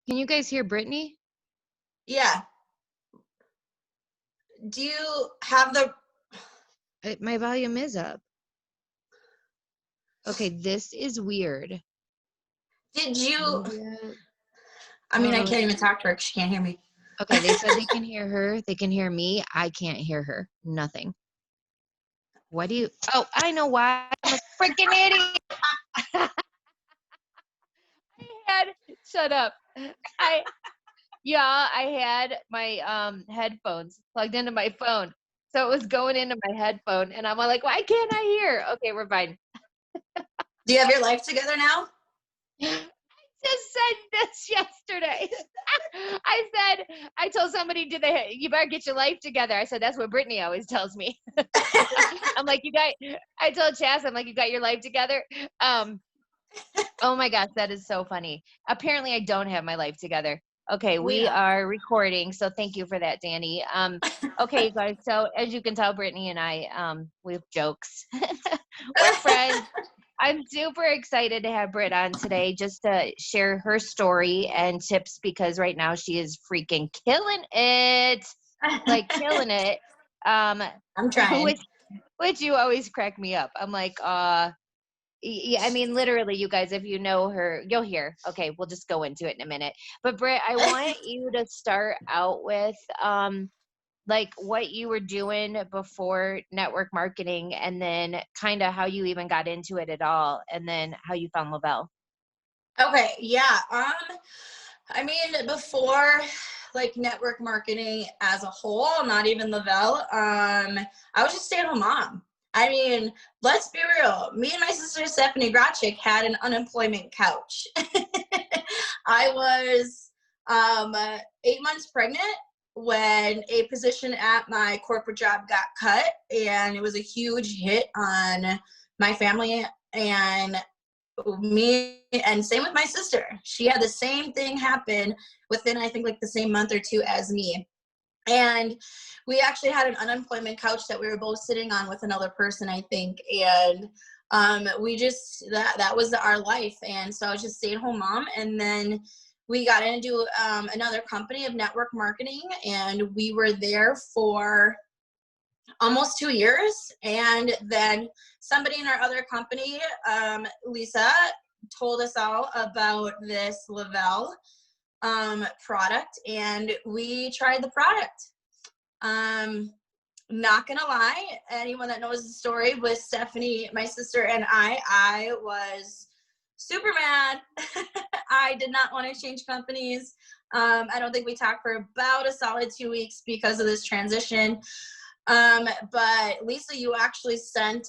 Can you guys hear Brittany? Yeah. Do you have the... My volume is up. Okay, this is weird. Did you... Media. I mean, I can't even talk to her because she can't hear me. Okay, they said they can hear her. They can hear me. I can't hear her. Nothing. What do you... Oh, I know why. I'm a freaking idiot. Shut up. I had my headphones plugged into my phone. So it was going into my headphone and I'm like, why can't I hear? Okay, we're fine. Do you have your life together now? I just said this yesterday. I told somebody, you better get your life together. I said, that's what Brittany always tells me. I'm like, I told Chaz, I'm like, you got your life together? Oh my gosh, that is so funny. Apparently I don't have my life together. Okay, we are recording, so thank you for that, Danny. Okay, you guys, so as you can tell, Brittany and I, we have jokes. We're friends. I'm super excited to have Britt on today just to share her story and tips because right now she is freaking killing it. Like killing it. I'm trying. Which you always crack me up. I'm like, yeah, I mean, literally, you guys, if you know her, you'll hear. Okay, we'll just go into it in a minute. But Britt, I want you to start out with like what you were doing before network marketing and then kind of how you even got into it at all and then how you found Lavell. Okay, yeah. I mean, before like network marketing as a whole, not even Lavell, I was just a stay-at-home mom. I mean, let's be real. Me and my sister Stephanie Grachik had an unemployment couch. I was 8 months pregnant when a position at my corporate job got cut, and it was a huge hit on my family and me, and same with my sister. She had the same thing happen within, I think, like the same month or two as me. And we actually had an unemployment couch that we were both sitting on with another person, I think. And we just, that was our life. And so I was just stay-at-home mom. And then we got into another company of network marketing, and we were there for almost 2 years. And then somebody in our other company, Lisa, told us all about this Lavell product, and we tried the product. Not gonna lie, anyone that knows the story with Stephanie, my sister, and I was super mad. I did not want to change companies. I don't think we talked for about a solid 2 weeks because of this transition. But Lisa, you actually sent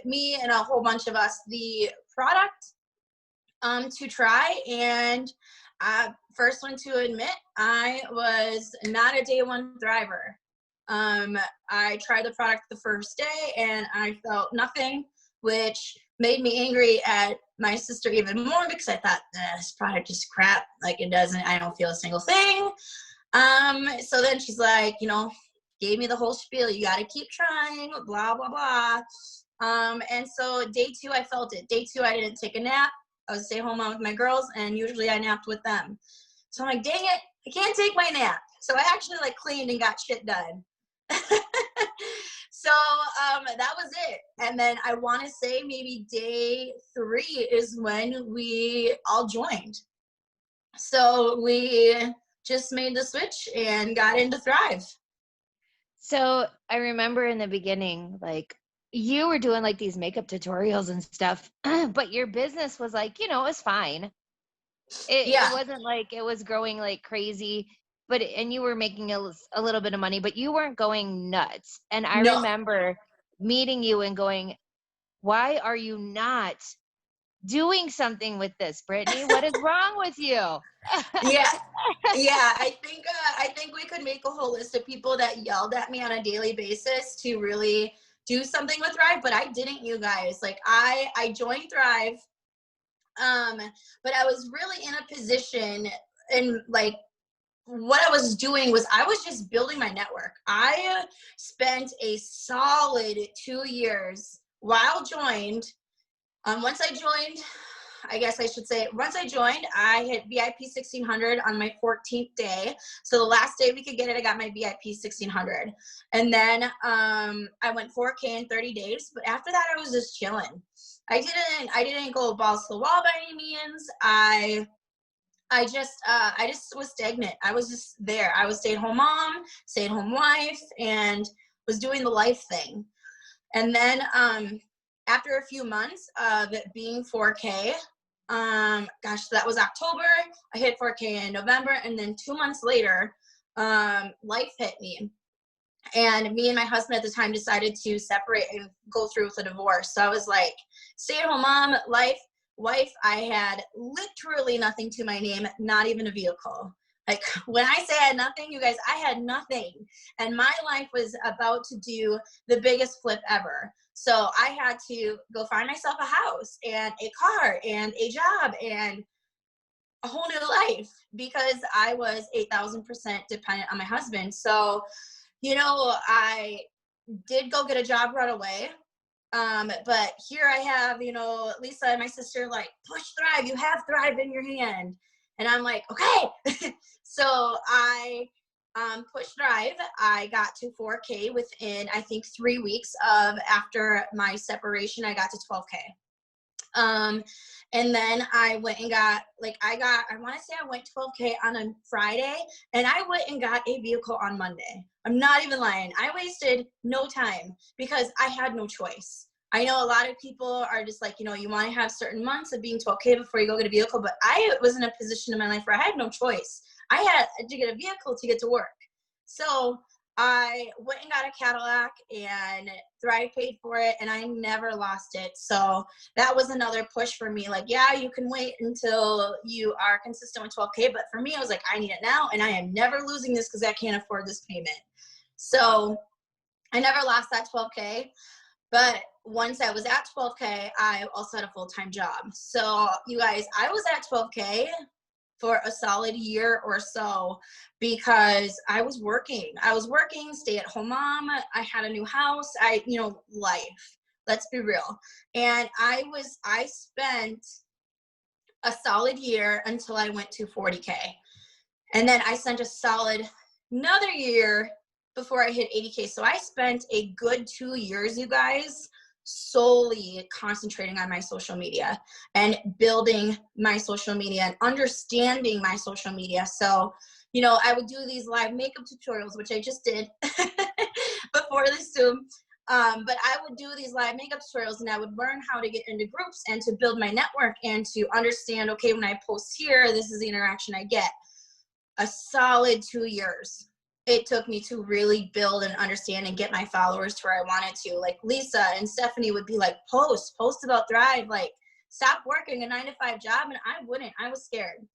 me and a whole bunch of us the product to try, and first one to admit, I was not a day one thriver. I tried the product the first day and I felt nothing, which made me angry at my sister even more because I thought, this product is crap. Like I don't feel a single thing. So then she's like, gave me the whole spiel. You got to keep trying, blah, blah, blah. And so day 2, I felt it. Day 2, I didn't take a nap. I was a stay-at-home mom with my girls, and usually I napped with them. So I'm like, dang it, I can't take my nap. So I actually cleaned and got shit done. So that was it. And then I want to say maybe day 3 is when we all joined. So we just made the switch and got into Thrive. So I remember in the beginning, you were doing these makeup tutorials and stuff, but your business was it was fine. It wasn't it was growing like crazy, and you were making a little bit of money, but you weren't going nuts. And I remember meeting you and going, why are you not doing something with this, Brittany? What is wrong with you? Yeah. I think we could make a whole list of people that yelled at me on a daily basis to really do something with Thrive, but I didn't, you guys. I joined Thrive, but I was really in a position, and what I was doing was I was just building my network. I spent a solid 2 years while joined. Once I joined, I guess I should say, once I joined, I hit VIP 1600 on my 14th day. So the last day we could get it, I got my VIP 1600. And then I went 4K in 30 days. But after that, I was just chilling. I didn't go balls to the wall by any means. I just was stagnant. I was just there. I was stay-at-home mom, stay-at-home wife, and was doing the life thing. And then after a few months of it being 4K, gosh, that was October. I hit 4K in November, and then 2 months later, life hit me. And me and my husband at the time decided to separate and go through with a divorce. So I was like, stay-at-home mom, wife. I had literally nothing to my name, not even a vehicle. Like, when I say I had nothing, you guys, I had nothing. And my life was about to do the biggest flip ever. So I had to go find myself a house and a car and a job and a whole new life, because I was 8,000% dependent on my husband. So, you know, I did go get a job right away. But here I have, you know, Lisa and my sister like, push Thrive, you have Thrive in your hand. And I'm like, okay. So I pushed Thrive. I got to 4K within, I think, 3 weeks of after my separation. I got to 12K. And then I went and got, I want to say I went 12K on a Friday, and I went and got a vehicle on Monday. I'm not even lying. I wasted no time because I had no choice. I know a lot of people are just like, you know, you want to have certain months of being 12K before you go get a vehicle, but I was in a position in my life where I had no choice. I had to get a vehicle to get to work. So I went and got a Cadillac, and Thrive paid for it, and I never lost it. So that was another push for me. Like, yeah, you can wait until you are consistent with 12K, but for me, I was like, I need it now, and I am never losing this because I can't afford this payment. So I never lost that 12K. But once I was at 12K, I also had a full-time job. So you guys, I was at 12K for a solid year or so because I was working, stay-at-home mom. I had a new house. Life. Let's be real. And I spent a solid year until I went to 40K. And then I spent a solid another year before I hit 80K. So I spent a good 2 years, you guys, solely concentrating on my social media and building my social media and understanding my social media. So, you know, I would do these live makeup tutorials, which I just did before this Zoom. But I would do these live makeup tutorials, and I would learn how to get into groups and to build my network and to understand, okay, when I post here, this is the interaction I get. A solid 2 years it took me to really build and understand and get my followers to where I wanted to. Like Lisa and Stephanie would be like, post about Thrive, like stop working a 9-to-5 job. And I wouldn't. I was scared.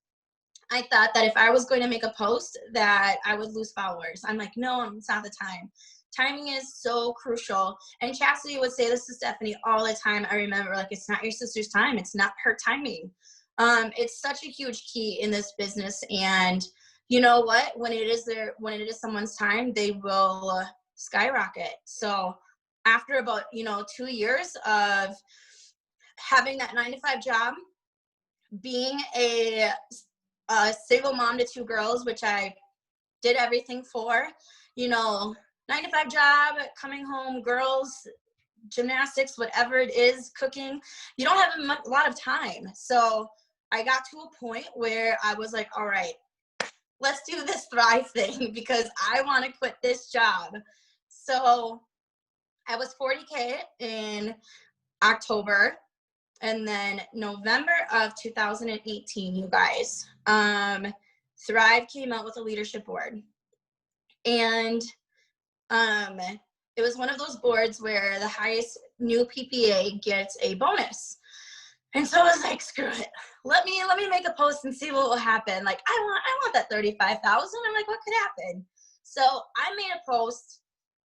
I thought that if I was going to make a post that I would lose followers. I'm like, no, it's not the time. Timing is so crucial. And Chastity would say this to Stephanie all the time. I remember, like, it's not your sister's time. It's not her timing. It's such a huge key in this business. And you know what? When it is someone's time, they will skyrocket. So after about, 2 years of having that 9-to-5 job, being a single mom to 2 girls, which I did everything for, 9-to-5 job, coming home, girls, gymnastics, whatever it is, cooking, you don't have a lot of time. So I got to a point where I was like, all right, let's do this Thrive thing because I want to quit this job. So I was 40K in October, and then November of 2018, you guys, Thrive came out with a leadership board. And it was one of those boards where the highest new PPA gets a bonus. And so I was like, screw it. Let me make a post and see what will happen. Like, I want that 35,000. I'm like, what could happen? So I made a post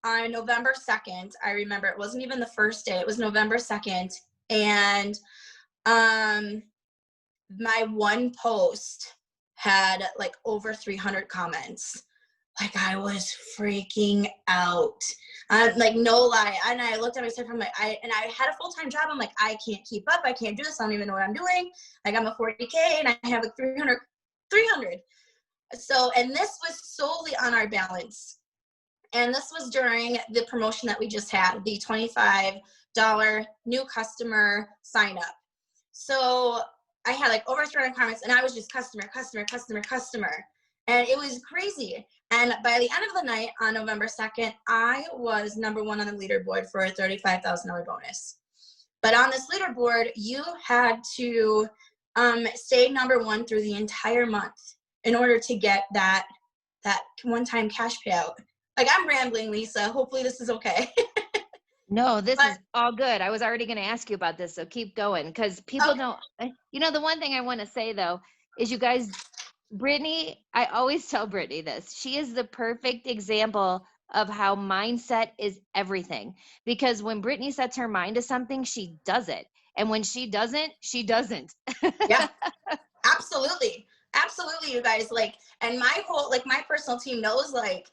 on November 2nd. I remember it wasn't even the first day. It was November 2nd. And my one post had like over 300 comments. Like, I was freaking out. Like, no lie. And I looked at myself, I had a full-time job. I'm like, I can't keep up. I can't do this. I don't even know what I'm doing. Like, I'm a 40K and I have like 300. So, and this was solely on our balance. And this was during the promotion that we just had, the $25 new customer sign up. So I had like over 300 comments, and I was just customer. And it was crazy. And by the end of the night on November 2nd, I was number one on the leaderboard for a $35,000 bonus. But on this leaderboard, you had to stay number one through the entire month in order to get that one-time cash payout. Like, I'm rambling, Lisa. Hopefully this is okay. No, this is all good. I was already going to ask you about this, so keep going, because people don't, the one thing I want to say though, is you guys, Brittany, I always tell Brittany this, she is the perfect example of how mindset is everything. Because when Brittany sets her mind to something, she does it. And when she doesn't, she doesn't. Yeah, absolutely. Absolutely, you guys. Like, and my whole, like, my personal team knows, like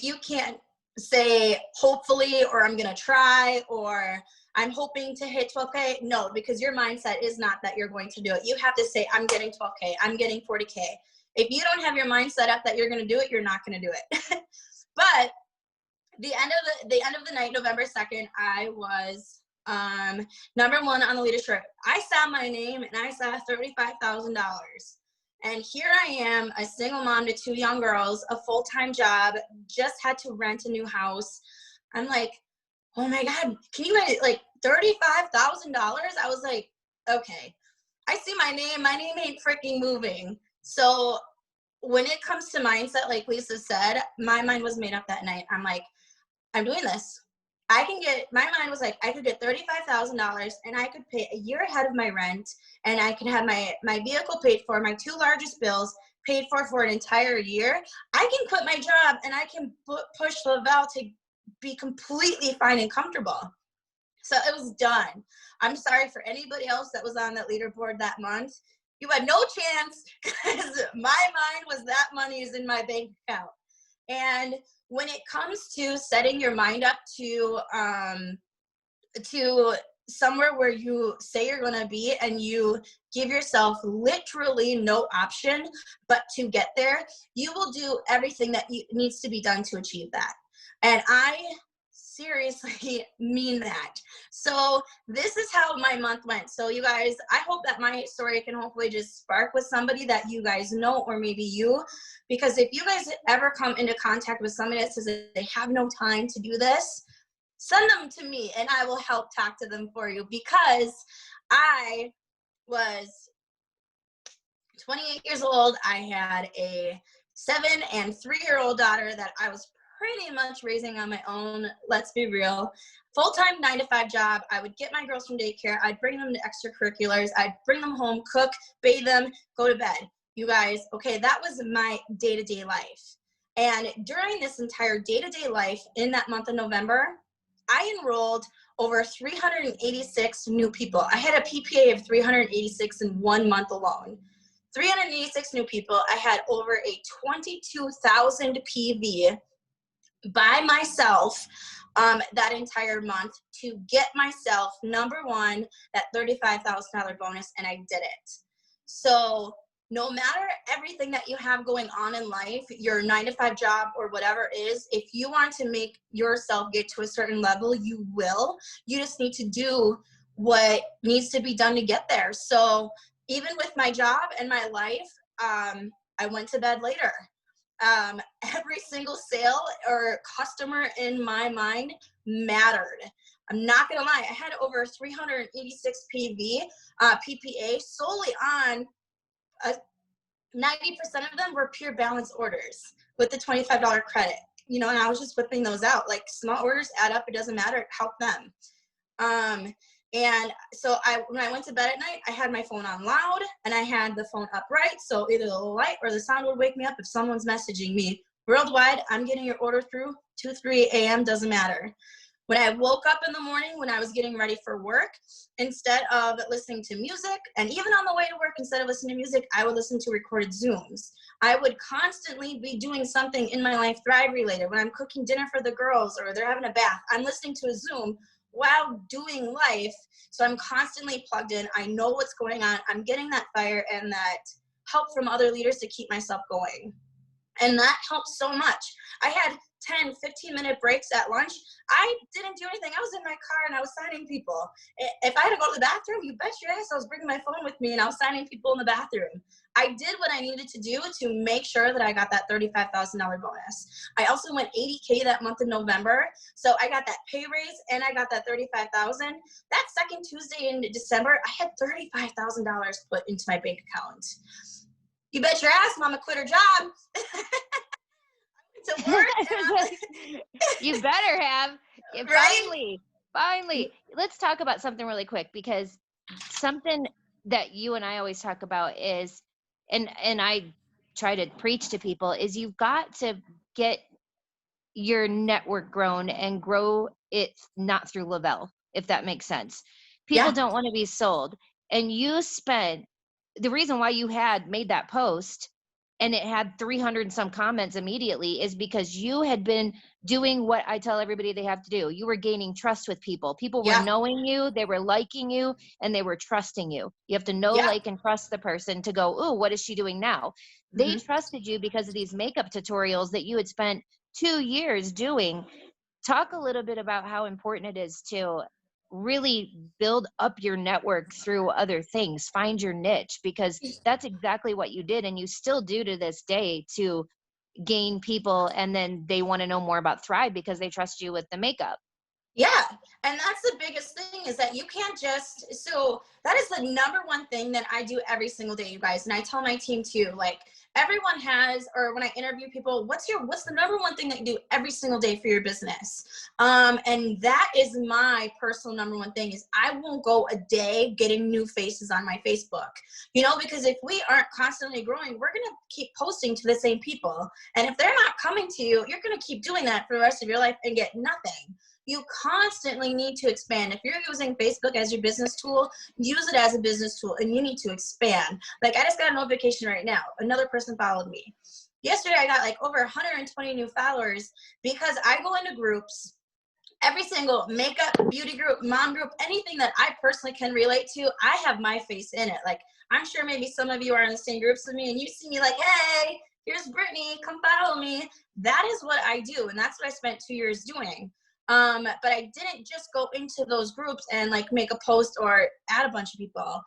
you can't say hopefully, or I'm going to try, or I'm hoping to hit 12K. No, because your mindset is not that you're going to do it. You have to say, I'm getting 12K. I'm getting 40K. If you don't have your mind set up that you're going to do it, you're not going to do it. But the end of the night, November 2nd, I was number one on the leadership. I saw my name and I saw $35,000. And here I am, a single mom to 2 young girls, a full-time job, just had to rent a new house. I'm like, oh my God, can you guys, like, $35,000? I was like, okay, I see my name ain't freaking moving. So when it comes to mindset, like Lisa said, my mind was made up that night. I'm like, I'm doing this. My mind was like, I could get $35,000 and I could pay a year ahead of my rent, and I could have my vehicle paid for, my 2 largest bills paid for an entire year. I can quit my job and I can push Lavell to be completely fine and comfortable. So it was done. I'm sorry for anybody else that was on that leaderboard that month. You had no chance, because my mind was that money is in my bank account. And when it comes to setting your mind up to somewhere where you say you're going to be, and you give yourself literally no option but to get there, you will do everything that needs to be done to achieve that. And I seriously mean that. So this is how my month went. So you guys, I hope that my story can hopefully just spark with somebody that you guys know, or maybe you, because if you guys ever come into contact with somebody that says that they have no time to do this, send them to me and I will help talk to them for you, because I was 28 years old. I had a 7 and 3-year-old daughter that I was pretty much raising on my own. Let's be real. Full-time 9-to-5 job. I would get my girls from daycare. I'd bring them to extracurriculars. I'd bring them home, cook, bathe them, go to bed. You guys, okay, that was my day-to-day life. And during this entire day-to-day life in that month of November, I enrolled over 386 new people. I had a PPA of 386 in 1 month alone. 386 new people. I had over a 22,000 PV by myself that entire month to get myself number one, that $35,000 bonus, and I did it. So no matter everything that you have going on in life, your 9-to-5 job or whatever it is, if you want to make yourself get to a certain level, you will. You just need to do what needs to be done to get there. So even with my job and my life, I went to bed later. Every single sale or customer in my mind mattered. I'm not gonna lie, I had over 386 PPA solely on 90% of them were pure balance orders with the $25 credit, and I was just whipping those out. Like, small orders add up, it doesn't matter, help them. And so when I went to bed at night, I had my phone on loud and I had the phone upright. So either the light or the sound would wake me up if someone's messaging me. Worldwide, I'm getting your order through 2-3 a.m. doesn't matter. When I woke up in the morning, when I was getting ready for work, instead of listening to music, and even on the way to work, instead of listening to music, I would listen to recorded Zooms. I would constantly be doing something in my life Thrive related. When I'm cooking dinner for the girls or they're having a bath, I'm listening to a Zoom while doing life. So I'm constantly plugged in. I know what's going on. I'm getting that fire and that help from other leaders to keep myself going. And that helps so much. I had 10, 15-minute breaks at lunch. I didn't do anything. I was in my car and I was signing people. If I had to go to the bathroom, you bet your ass I was bringing my phone with me and I was signing people in the bathroom. I did what I needed to do to make sure that I got that $35,000 bonus. I also went 80K that month in November. So I got that pay raise and I got that $35,000. That second Tuesday in December, I had $35,000 put into my bank account. You bet your ass mama quit her job. To work. You better have. Right? Finally. Let's talk about something really quick, because something that you and I always talk about is, and I try to preach to people, is you've got to get your network grown and grow it not through Lavell, if that makes sense. People Yeah. don't want to be sold. And you spent, the reason why you had made that post and it had 300 and some comments immediately is because you had been doing what I tell everybody they have to do. You were gaining trust with people. People were Yeah. knowing you, they were liking you, and they were trusting you. You have to know, Yeah. like, and trust the person to go, oh, what is she doing now? They Mm-hmm. trusted you because of these makeup tutorials that you had spent 2 years doing. Talk a little bit about how important it is to really build up your network through other things, find your niche, because that's exactly what you did and you still do to this day, to gain people, and then they want to know more about Thrive because they trust you with the makeup. Yeah. And that's the biggest thing, is that you can't just, so that is the number one thing that I do every single day, you guys. And I tell my team too, like, everyone has, or when I interview people, what's the number one thing that you do every single day for your business? And that is my personal number one thing, is I won't go a day getting new faces on my Facebook, because if we aren't constantly growing, we're going to keep posting to the same people. And if they're not coming to you, you're going to keep doing that for the rest of your life and get nothing. You constantly need to expand. If you're using Facebook as your business tool, use it as a business tool, and you need to expand. Like, I just got a notification right now. Another person followed me. Yesterday, I got like over 120 new followers because I go into groups, every single makeup, beauty group, mom group, anything that I personally can relate to, I have my face in it. Like, I'm sure maybe some of you are in the same groups with me and you see me like, hey, here's Brittany, come follow me. That is what I do. And that's what I spent 2 years doing. But I didn't just go into those groups and like make a post or add a bunch of people.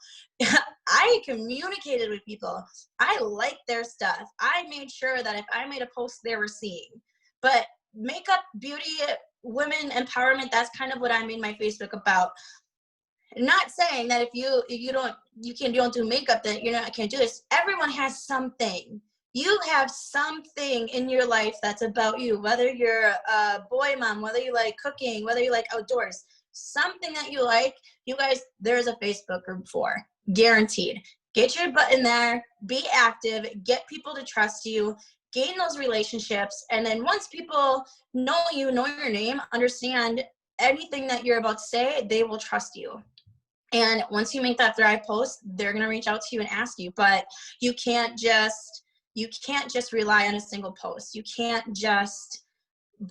I communicated with people. I liked their stuff. I made sure that if I made a post, they were seeing. But makeup, beauty, women empowerment, that's kind of what I made my Facebook about. Not saying that if you don't do makeup, that you're not can't do this. Everyone has something. You have something in your life that's about you, whether you're a boy mom, whether you like cooking, whether you like outdoors, something that you like. You guys, there's a Facebook group for, guaranteed. Get your butt in there, be active, get people to trust you, gain those relationships. And then once people know you, know your name, understand anything that you're about to say, they will trust you. And once you make that Thrive post, they're going to reach out to you and ask you. But you can't just rely on a single post. You can't just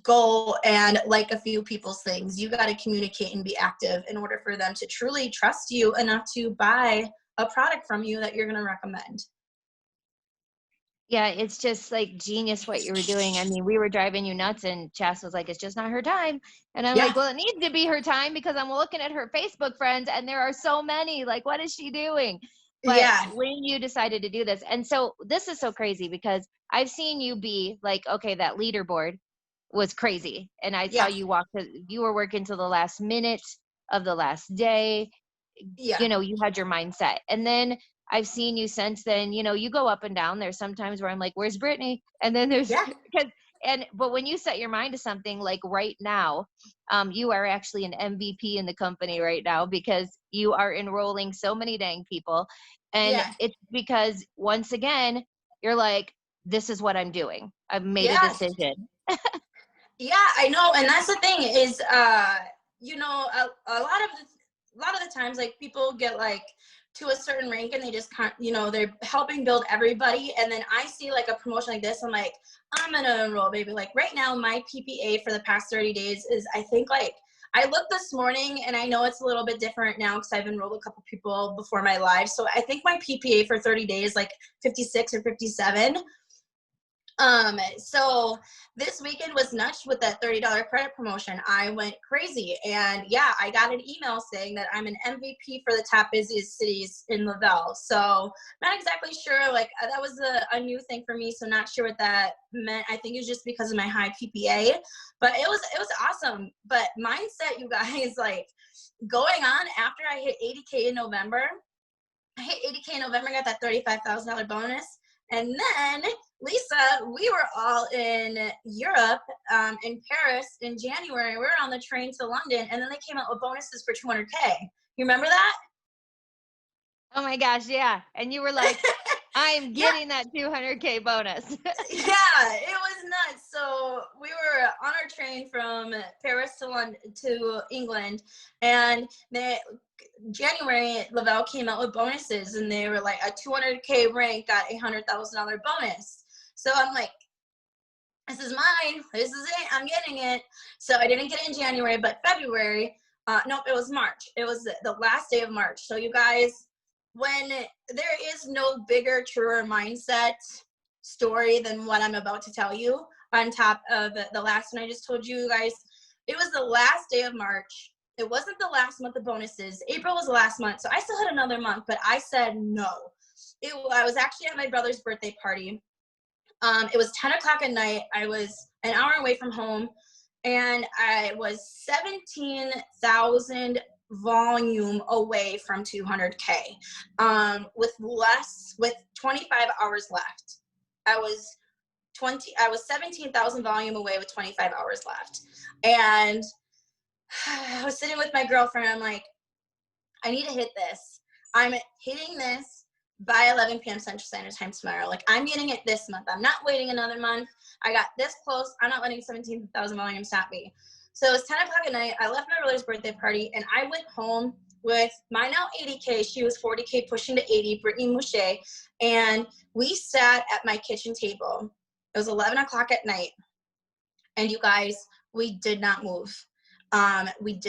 go and like a few people's things. You got to communicate and be active in order for them to truly trust you enough to buy a product from you that you're going to recommend. Yeah, it's just like genius what you were doing. I mean, we were driving you nuts and Chas was like, it's just not her time. And I'm like, well, it needs to be her time because I'm looking at her Facebook friends and there are so many. Like, what is she doing? But when you decided to do this, and so this is so crazy because I've seen you be like, okay, that leaderboard was crazy. And I saw you you were working till the last minute of the last day. You had your mindset. And then I've seen you since then, you go up and down. There's sometimes where I'm like, where's Brittany? And then there's, but when you set your mind to something, like right now, you are actually an MVP in the company right now because you are enrolling so many dang people. And it's because once again, you're like, this is what I'm doing. I've made a decision. Yeah, I know. And that's the thing is, you know, a lot of the times, like people get like to a certain rank and they just can't, you know, they're helping build everybody. And then I see like a promotion like this. I'm like, I'm going to enroll, baby. Like right now, my PPA for the past 30 days is, I think like, I looked this morning and I know it's a little bit different now because I've enrolled a couple people before my live. So I think my PPA for 30 days, like 56 or 57. So this weekend was nuts with that $30 credit promotion. I went crazy. And yeah, I got an email saying that I'm an MVP for the top busiest cities in Lavell. So not exactly sure, like that was a new thing for me. So not sure what that meant. I think it was just because of my high PPA, but it was awesome. But mindset, you guys, like going on after I hit 80K in November, I hit 80K in November, got that $35,000 bonus. And then, Lisa, we were all in Europe, in Paris in January. We were on the train to London, and then they came out with bonuses for 200K. You remember that? Oh my gosh, yeah. And you were like, I'm Yeah. getting that 200K bonus. Yeah, it was nuts. So we were on our train from Paris to London to England, and January Lavell came out with bonuses, and they were like a 200K rank got $100,000 bonus. So I'm like, this is mine. This is it. I'm getting it. So I didn't get it in January, but February. Nope, it was March. It was the last day of March. So you guys, when there is no bigger, truer mindset story than what I'm about to tell you, on top of the last one I just told you guys, it was the last day of March. It wasn't the last month of bonuses. April was the last month. So I still had another month, but I said no. I was actually at my brother's birthday party. It was 10 o'clock at night. I was an hour away from home, and I was 17,000 volume away from 200K, with 25 hours left. I was 17,000 volume away with 25 hours left. And I was sitting with my girlfriend. I'm like, I need to hit this. I'm hitting this by 11 p.m. Central Standard Time tomorrow. Like, I'm getting it this month. I'm not waiting another month. I got this close. I'm not letting 17,000 volume stop me. So it was 10 o'clock at night. I left my brother's birthday party, and I went home with my now 80K. She was 40K pushing to 80, Brittany Mouche. And we sat at my kitchen table. It was 11 o'clock at night. And you guys, we did not move. We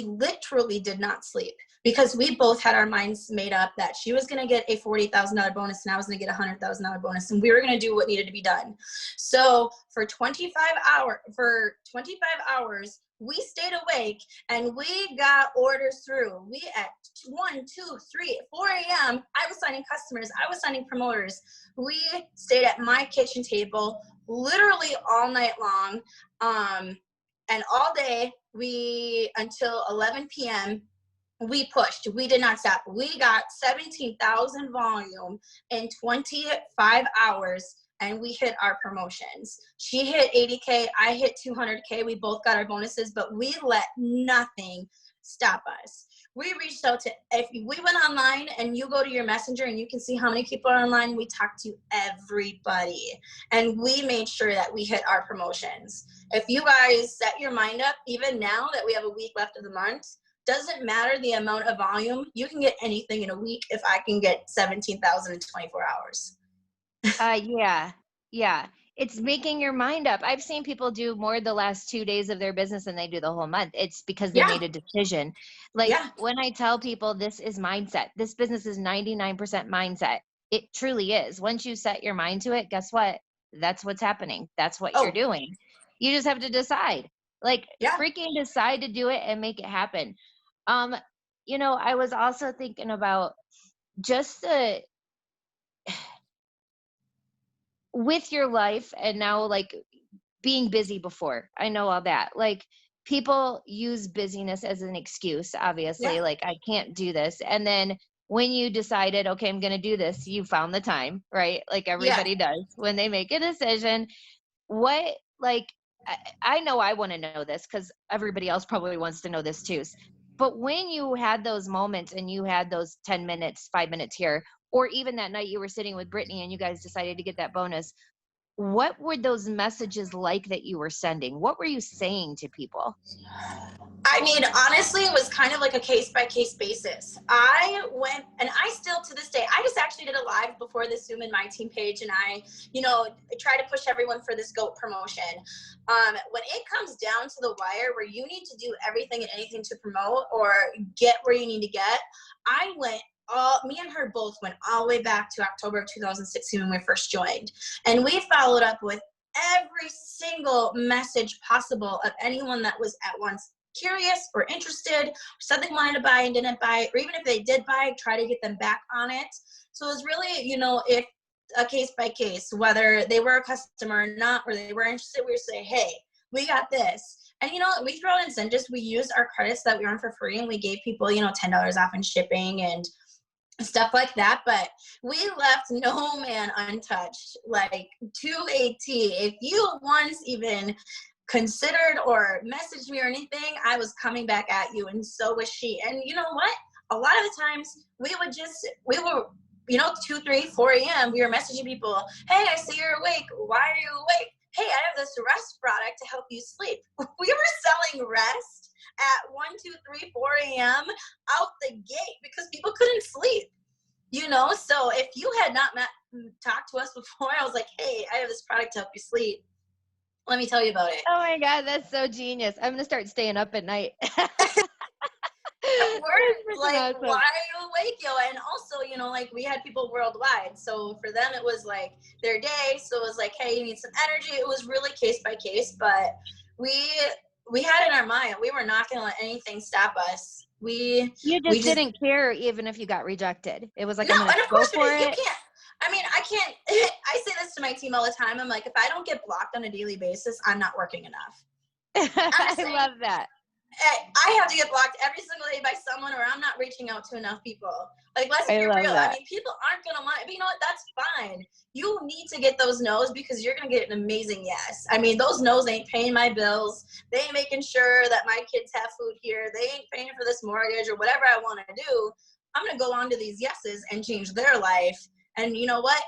literally did not sleep, because we both had our minds made up that she was going to get a $40,000 bonus and I was going to get a $100,000 bonus, and we were going to do what needed to be done. So for 25 hours, we stayed awake and we got orders through. We at 1, 2, 3, 4 a.m. I was signing customers. I was signing promoters. We stayed at my kitchen table literally all night long. And all day, until 11 p.m., we pushed. We did not stop. We got 17,000 volume in 25 hours, and we hit our promotions. She hit 80K. I hit 200K. We both got our bonuses, but we let nothing stop us. We reached out to, if we went online and you go to your messenger and you can see how many people are online, we talked to everybody, and we made sure that we hit our promotions. If you guys set your mind up, even now that we have a week left of the month, doesn't matter the amount of volume, you can get anything in a week if I can get 17,000 in 24 hours. Yeah. It's making your mind up. I've seen people do more the last 2 days of their business than they do the whole month. It's because they made a decision. Like when I tell people this is mindset, this business is 99% mindset. It truly is. Once you set your mind to it, guess what? That's what's happening. That's what you're doing. You just have to decide. Like freaking decide to do it and make it happen. I was also thinking about just with your life and now, like being busy before. I know all that. Like people use busyness as an excuse, obviously. Like I can't do this. And then when you decided, okay, I'm going to do this, you found the time, right? Like everybody does when they make a decision. What, like, I know I want to know this because everybody else probably wants to know this too. But when you had those moments and you had those 10 minutes, 5 minutes here, or even that night you were sitting with Brittany and you guys decided to get that bonus, what were those messages like that you were sending? What were you saying to people? I mean, honestly, it was kind of like a case-by-case basis. I went, and I still to this day, I just actually did a live before the Zoom in my team page, and I, try to push everyone for this GOAT promotion. When it comes down to the wire where you need to do everything and anything to promote or get where you need to get, me and her both went all the way back to October of 2016 when we first joined. And we followed up with every single message possible of anyone that was at once curious or interested, or said they wanted to buy and didn't buy, or even if they did buy, try to get them back on it. So it was really, if a case by case, whether they were a customer or not, or they were interested, we would say, hey, we got this. And, we throw in incentives. We used our credits that we earned for free, and we gave people, $10 off in shipping and stuff like that. But we left no man untouched, like to a T. If you once even considered or messaged me or anything, I was coming back at you, and so was she. And you know what? A lot of the times we were 2, 3, 4 a.m. we were messaging people, hey, I see you're awake. Why are you awake? Hey, I have this rest product to help you sleep. We were selling rest at 1, 2, 3, 4 a.m. out the gate because people couldn't sleep. So if you had not talked to us before, I was like, hey, I have this product to help you sleep. Let me tell you about it. Oh my God, that's so genius. I'm going to start staying up at night. We're like, awesome. Why are you awake, yo? And also, we had people worldwide. So for them, it was like their day. So it was like, hey, you need some energy. It was really case by case, but we had in our mind, we were not going to let anything stop us. You just didn't care even if you got rejected. It was like, no, I'm going to go for it. You can't. I can't. I say this to my team all the time. I'm like, if I don't get blocked on a daily basis, I'm not working enough. I love that. I have to get blocked every single day by someone, or I'm not reaching out to enough people. Like, let's be real. That. People aren't going to want it. But you know what? That's fine. You need to get those no's because you're going to get an amazing yes. Those no's ain't paying my bills. They ain't making sure that my kids have food here. They ain't paying for this mortgage or whatever I want to do. I'm going to go on to these yeses and change their life. And you know what?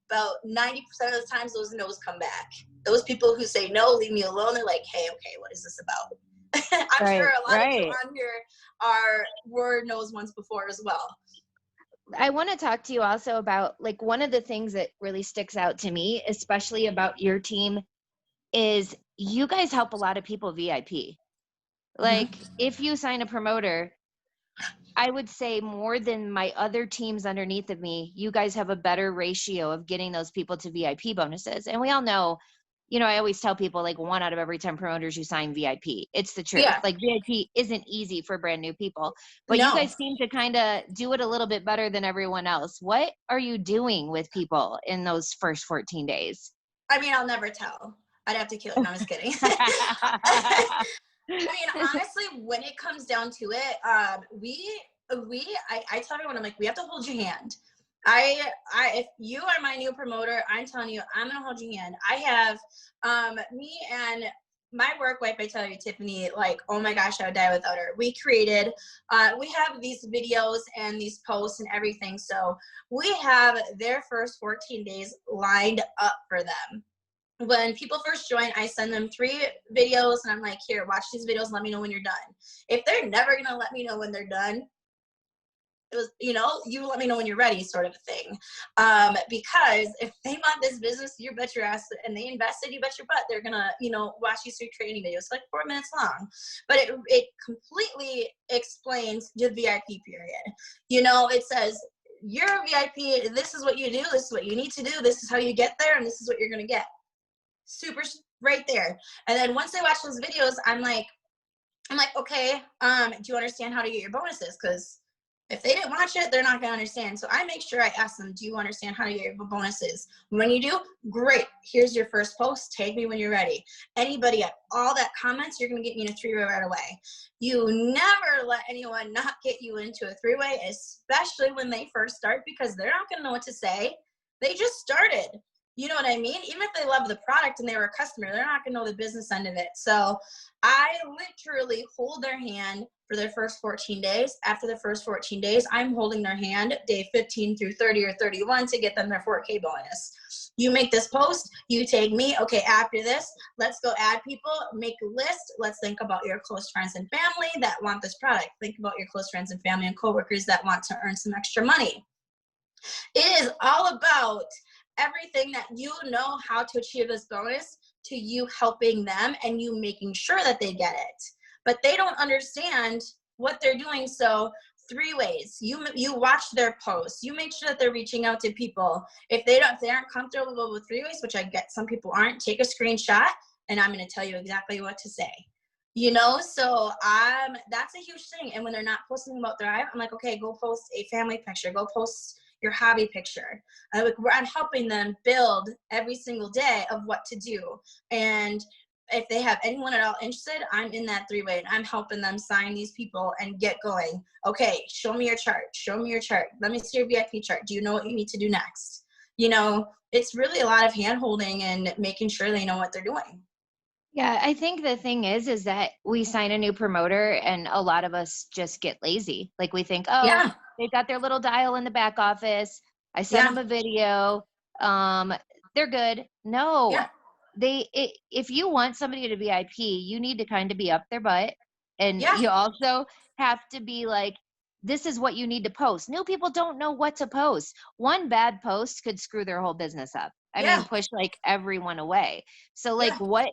About 90% of the times, those no's come back. Those people who say no, leave me alone, they're like, hey, okay, what is this about? I'm sure a lot of you on here were no's once before as well. I want to talk to you also about, like, one of the things that really sticks out to me, especially about your team, is you guys help a lot of people VIP. Like, if you sign a promoter, I would say more than my other teams underneath of me, you guys have a better ratio of getting those people to VIP bonuses. And we all know, I always tell people, like, 1 out of every 10 promoters you sign VIP. It's the truth. Yeah. Like, VIP isn't easy for brand new people, but you guys seem to kind of do it a little bit better than everyone else. What are you doing with people in those first 14 days? I'll never tell. I'd have to kill it. No, I'm just kidding. Honestly, when it comes down to it, I tell everyone, I'm like, we have to hold your hand. If you are my new promoter, I'm telling you, I'm going to hold your hand. I have, me and my work wife, I tell you, Tiffany, like, oh my gosh, I would die without her. We have these videos and these posts and everything. So we have their first 14 days lined up for them. When people first join, I send them 3 videos and I'm like, here, watch these videos. Let me know when you're done. If they're never going to let me know when they're done, it was, you let me know when you're ready, sort of a thing. Because if they want this business, you bet your ass, and they invested, you bet your butt, they're going to, watch these 3 training videos, like 4 minutes long. But it completely explains the VIP period. It says, you're a VIP. This is what you do. This is what you need to do. This is how you get there. And this is what you're going to get. Super right there. And then once they watch those videos, I'm like, okay, do you understand how to get your bonuses? Because if they didn't watch it, they're not going to understand. So I make sure I ask them, do you understand how to get your bonuses? When you do, great. Here's your first post. Tag me when you're ready. Anybody at all that comments, you're going to get me in a 3-way right away. You never let anyone not get you into a 3-way, especially when they first start, because they're not going to know what to say. They just started. You know what I mean? Even if they love the product and they were a customer, they're not going to know the business end of it. So I literally hold their hand for their first 14 days. After the first 14 days, I'm holding their hand day 15 through 30 or 31 to get them their 4K bonus. You make this post, you tag me. Okay, after this, let's go add people, make a list. Let's think about your close friends and family that want this product. Think about your close friends and family and coworkers that want to earn some extra money. It is all about everything that you know how to achieve this bonus to you helping them and you making sure that they get it. But they don't understand what they're doing. So 3 ways. You watch their posts. You make sure that they're reaching out to people. If they aren't comfortable with 3 ways, which I get some people aren't, take a screenshot and I'm going to tell you exactly what to say. So that's a huge thing. And when they're not posting about Thrive, I'm like, okay, go post a family picture. Go post your hobby picture. I'm helping them build every single day of what to do. And if they have anyone at all interested, I'm in that 3-way and I'm helping them sign these people and get going. Okay, show me your chart. Show me your chart. Let me see your VIP chart. Do you know what you need to do next? It's really a lot of hand holding and making sure they know what they're doing. Yeah, I think the thing is that we sign a new promoter and a lot of us just get lazy. Like we think, oh, Yeah. they've got their little dial in the back office. I sent Yeah. them a video. They're good. No, Yeah. if you want somebody to VIP, you need to kind of be up their butt. And Yeah. you also have to be like, this is what you need to post. New people don't know what to post. One bad post could screw their whole business up. I mean, push like everyone away. So like what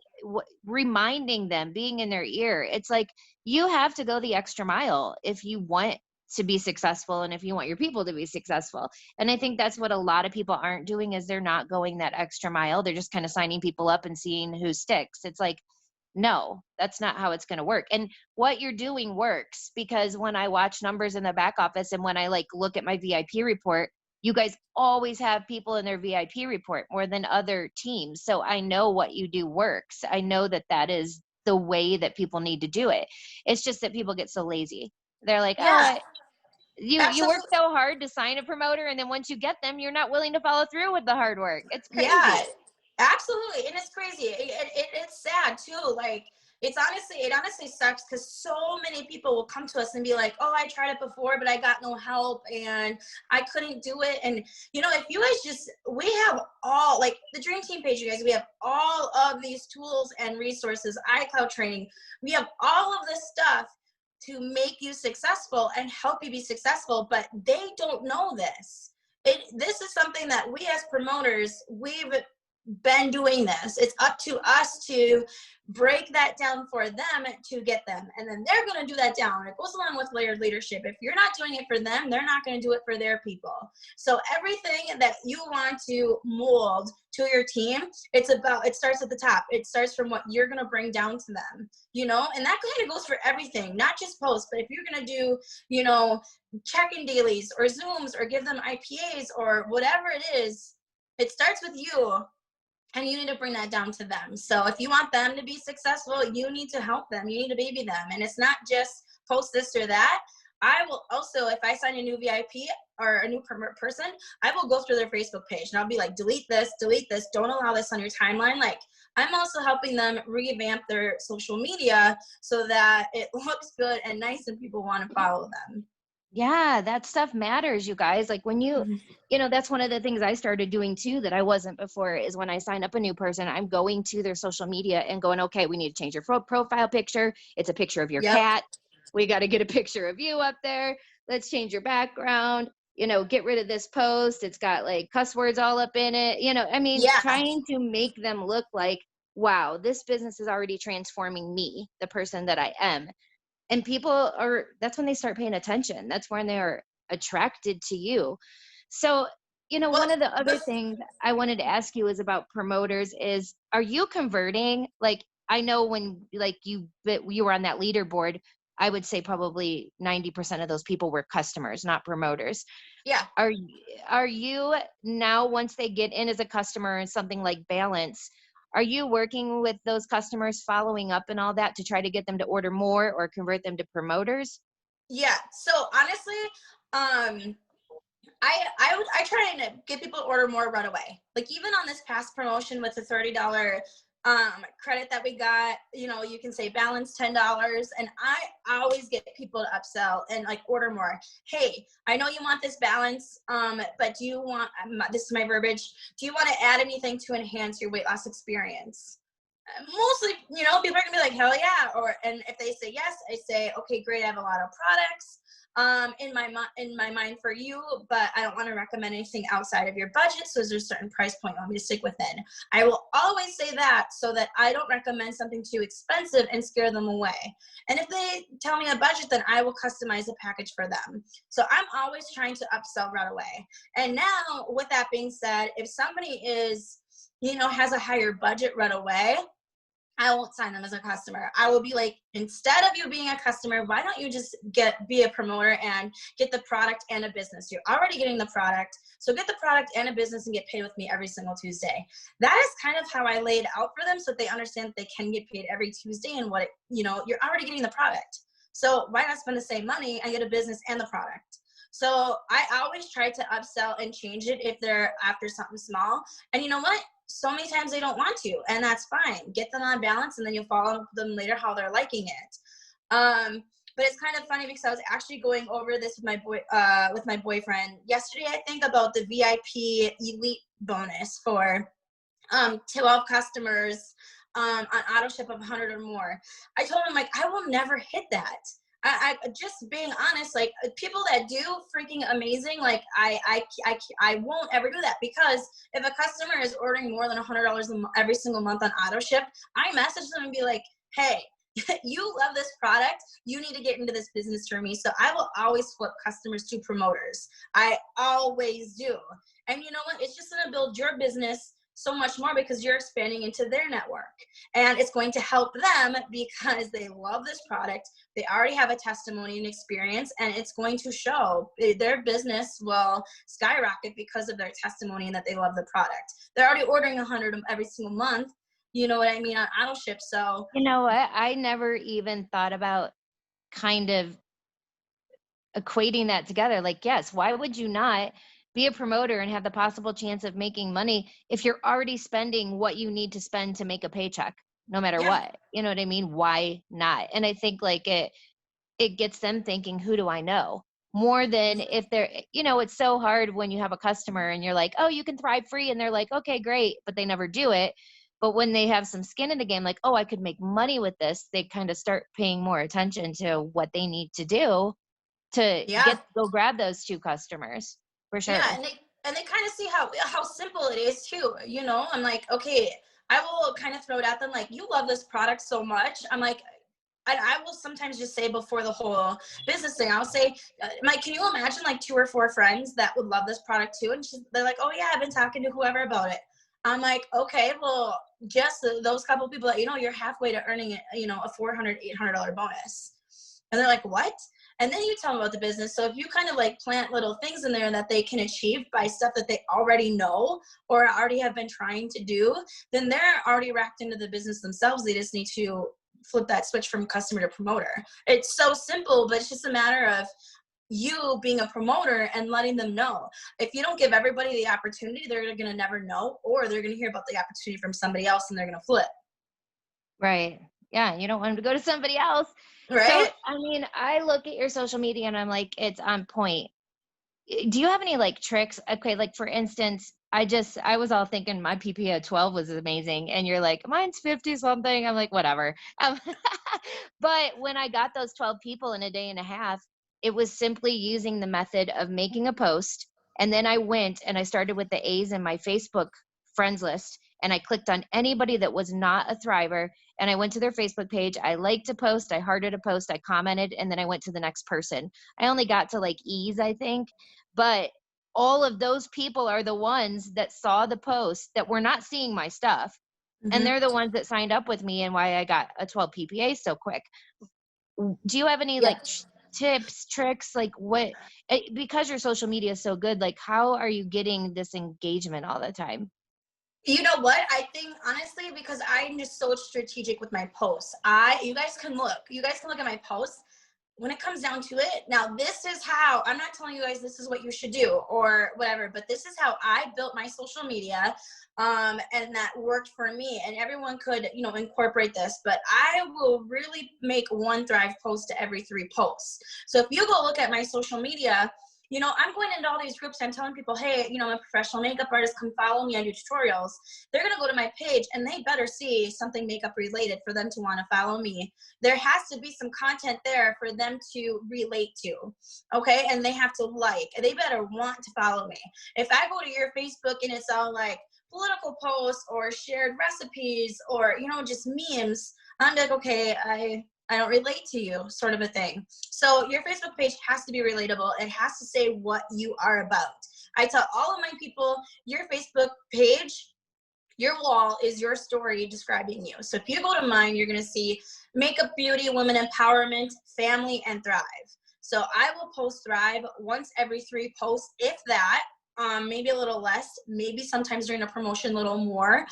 reminding them, being in their ear, it's like you have to go the extra mile if you want to be successful and if you want your people to be successful. And I think that's what a lot of people aren't doing is they're not going that extra mile. They're just kind of signing people up and seeing who sticks. It's like, no, that's not how it's going to work. And what you're doing works because when I watch numbers in the back office and when I like look at my VIP report, you guys always have people in their VIP report more than other teams. So I know what you do works. I know that that is the way that people need to do it. It's just that people get so lazy. They're like, you work Absolutely. so hard to sign a promoter, and then once you get them, you're not willing to follow through with the hard work. It's crazy. Yeah, absolutely. And it's crazy. It's sad too. Like it honestly sucks because so many people will come to us and be like, oh, I tried it before, but I got no help and I couldn't do it. And if you guys we have all like the Dream Team page, you guys, we have all of these tools and resources, iCloud training. We have all of this stuff to make you successful and help you be successful, but they don't know this. This is something that we as promoters, we've been doing this. It's up to us to break that down for them to get them. And then they're going to do that down. It goes along with layered leadership. If you're not doing it for them, they're not going to do it for their people. So everything that you want to mold to your team, it starts at the top. It starts from what you're going to bring down to them, and that kind of goes for everything, not just posts, but if you're going to do, check-in dailies or Zooms or give them IPAs or whatever it is, it starts with you. And you need to bring that down to them. So if you want them to be successful, you need to help them. You need to baby them. And it's not just post this or that. I will also, if I sign a new VIP or a new person, I will go through their Facebook page and I'll be like, delete this, don't allow this on your timeline. Like I'm also helping them revamp their social media so that it looks good and nice and people want to follow them. Yeah, that stuff matters, you guys. Like when that's one of the things I started doing too that I wasn't before is when I sign up a new person, I'm going to their social media and going, okay, we need to change your profile picture. It's a picture of your cat. We got to get a picture of you up there. Let's change your background. Get rid of this post. It's got like cuss words all up in it. Trying to make them look like, wow, this business is already transforming me, the person that I am. And that's when they start paying attention. That's when they're attracted to you. So, one of the other things I wanted to ask you is about promoters is, are you converting? Like, I know when like you were on that leaderboard, I would say probably 90% of those people were customers, not promoters. Yeah. Are you now, once they get in as a customer and something like Balance, are you working with those customers, following up and all that to try to get them to order more or convert them to promoters? Yeah. So honestly, I try and get people to order more right away. Like even on this past promotion with the $30 credit that we got, you can say balance $10, and I always get people to upsell and like order more. Hey, I know you want this balance, but do you want, this is my verbiage, do you want to add anything to enhance your weight loss experience? Mostly, people are gonna be like, hell yeah. And if they say yes, I say, okay, great, I have a lot of products in my mind for you, but I don't want to recommend anything outside of your budget. So is there a certain price point you want me to stick within? I will always say that, so that I don't recommend something too expensive and scare them away. And if they tell me a budget, then I will customize a package for them. So I'm always trying to upsell right away. And now, with that being said, if somebody is, has a higher budget right away, I won't sign them as a customer. I will be like, instead of you being a customer, why don't you just be a promoter and get the product and a business? You're already getting the product, so get the product and a business and get paid with me every single Tuesday. That is kind of how I laid out for them, so that they understand that they can get paid every Tuesday, and you're already getting the product. So why not spend the same money and get a business and the product? So I always try to upsell and change it if they're after something small. And you know what? So many times they don't want to, and that's fine. Get them on balance, and then you'll follow up with them later how they're liking it. But it's kind of funny because I was actually going over this with my boyfriend yesterday, I think, about the VIP elite bonus for 12 customers on auto ship of 100 or more. I told him, like, I will never hit that. I just being honest, like, people that do freaking amazing, like, I won't ever do that, because if a customer is ordering more than $100 every single month on auto ship, I message them and be like, hey, you love this product, you need to get into this business for me. So I will always flip customers to promoters. I always do. And you know what? It's just going to build your business so much more, because you're expanding into their network, and it's going to help them because they love this product. They already have a testimony and experience, and it's going to show. Their business will skyrocket because of their testimony and that they love the product. They're already ordering 100 every single month, you know what I mean, on auto ship. So You know what? I never even thought about kind of equating that together. Like, yes, why would you not be a promoter and have the possible chance of making money if you're already spending what you need to spend to make a paycheck, no matter yeah, what? You know what I mean? Why not? And I think like it gets them thinking, who do I know? More than if they're, it's so hard when you have a customer and you're like, oh, you can Thrive free. And they're like, okay, great. But they never do it. But when they have some skin in the game, like, oh, I could make money with this, they kind of start paying more attention to what they need to do to yeah. go grab those 2 customers, for Yeah, sure. and they kind of see how simple it is too. I'm like, okay, I will kind of throw it at them like, you love this product so much. I'm like, and I will sometimes just say before the whole business thing, I'll say, Mike, can you imagine like 2 or 4 friends that would love this product too? And they're like, oh yeah, I've been talking to whoever about it. I'm like, okay, well, just those couple people that, you're halfway to earning it, a $400, $800 bonus. And they're like, what? And then you tell them about the business. So if you kind of like plant little things in there that they can achieve by stuff that they already know or already have been trying to do, then they're already racked into the business themselves. They just need to flip that switch from customer to promoter. It's so simple, but it's just a matter of you being a promoter and letting them know. If you don't give everybody the opportunity, they're going to never know, or they're going to hear about the opportunity from somebody else and they're going to flip. Right. Yeah. You don't want them to go to somebody else. So, Right? I mean, I look at your social media and I'm like, it's on point. Do you have any like tricks? Okay. Like for instance, I was all thinking my PPA at 12 was amazing. And you're like, mine's 50 something. I'm like, whatever. But when I got those 12 people in a day and a half, it was simply using the method of making a post. And then I went and I started with the A's in my Facebook friends list. And I clicked on anybody that was not a Thriver. And I went to their Facebook page. I liked a post. I hearted a post. I commented. And then I went to the next person. I only got to like E's, I think. But all of those people are the ones that saw the post that were not seeing my stuff. And Mm-hmm. they're the ones that signed up with me and why I got a 12 PPA so quick. Do you have any Yeah. like tips, tricks, like what, because your social media is so good, like how are you getting this engagement all the time? You know what? I think honestly, because I'm just so strategic with my posts. You guys can look at my posts. when it comes down to it, now this is how, I'm not telling you guys this is what you should do or whatever, but this is how I built my social media. And that worked for me, and everyone could, you know, incorporate this, but I will really make one Thrive post to every 3 posts. So if you go look at my social media, you know, I'm going into all these groups. I'm telling people, hey, you know, I'm a professional makeup artist. Come follow me. I do tutorials. They're going to go to my page and they better see something makeup related for them to want to follow me. There has to be some content there for them to relate to. Okay. And they have to like, they better want to follow me. If I go to your Facebook and it's all like political posts or shared recipes or, you know, just memes, I'm like, okay, I don't relate to you, sort of a thing. So your Facebook page has to be relatable. It has to say what you are about. I tell all of my people, your Facebook page, your wall is your story describing you. So if you go to mine, you're going to see makeup, beauty, women empowerment, family, and thrive. So I will post Thrive once every 3 posts, if that. Maybe a little less, maybe sometimes during a promotion a little more.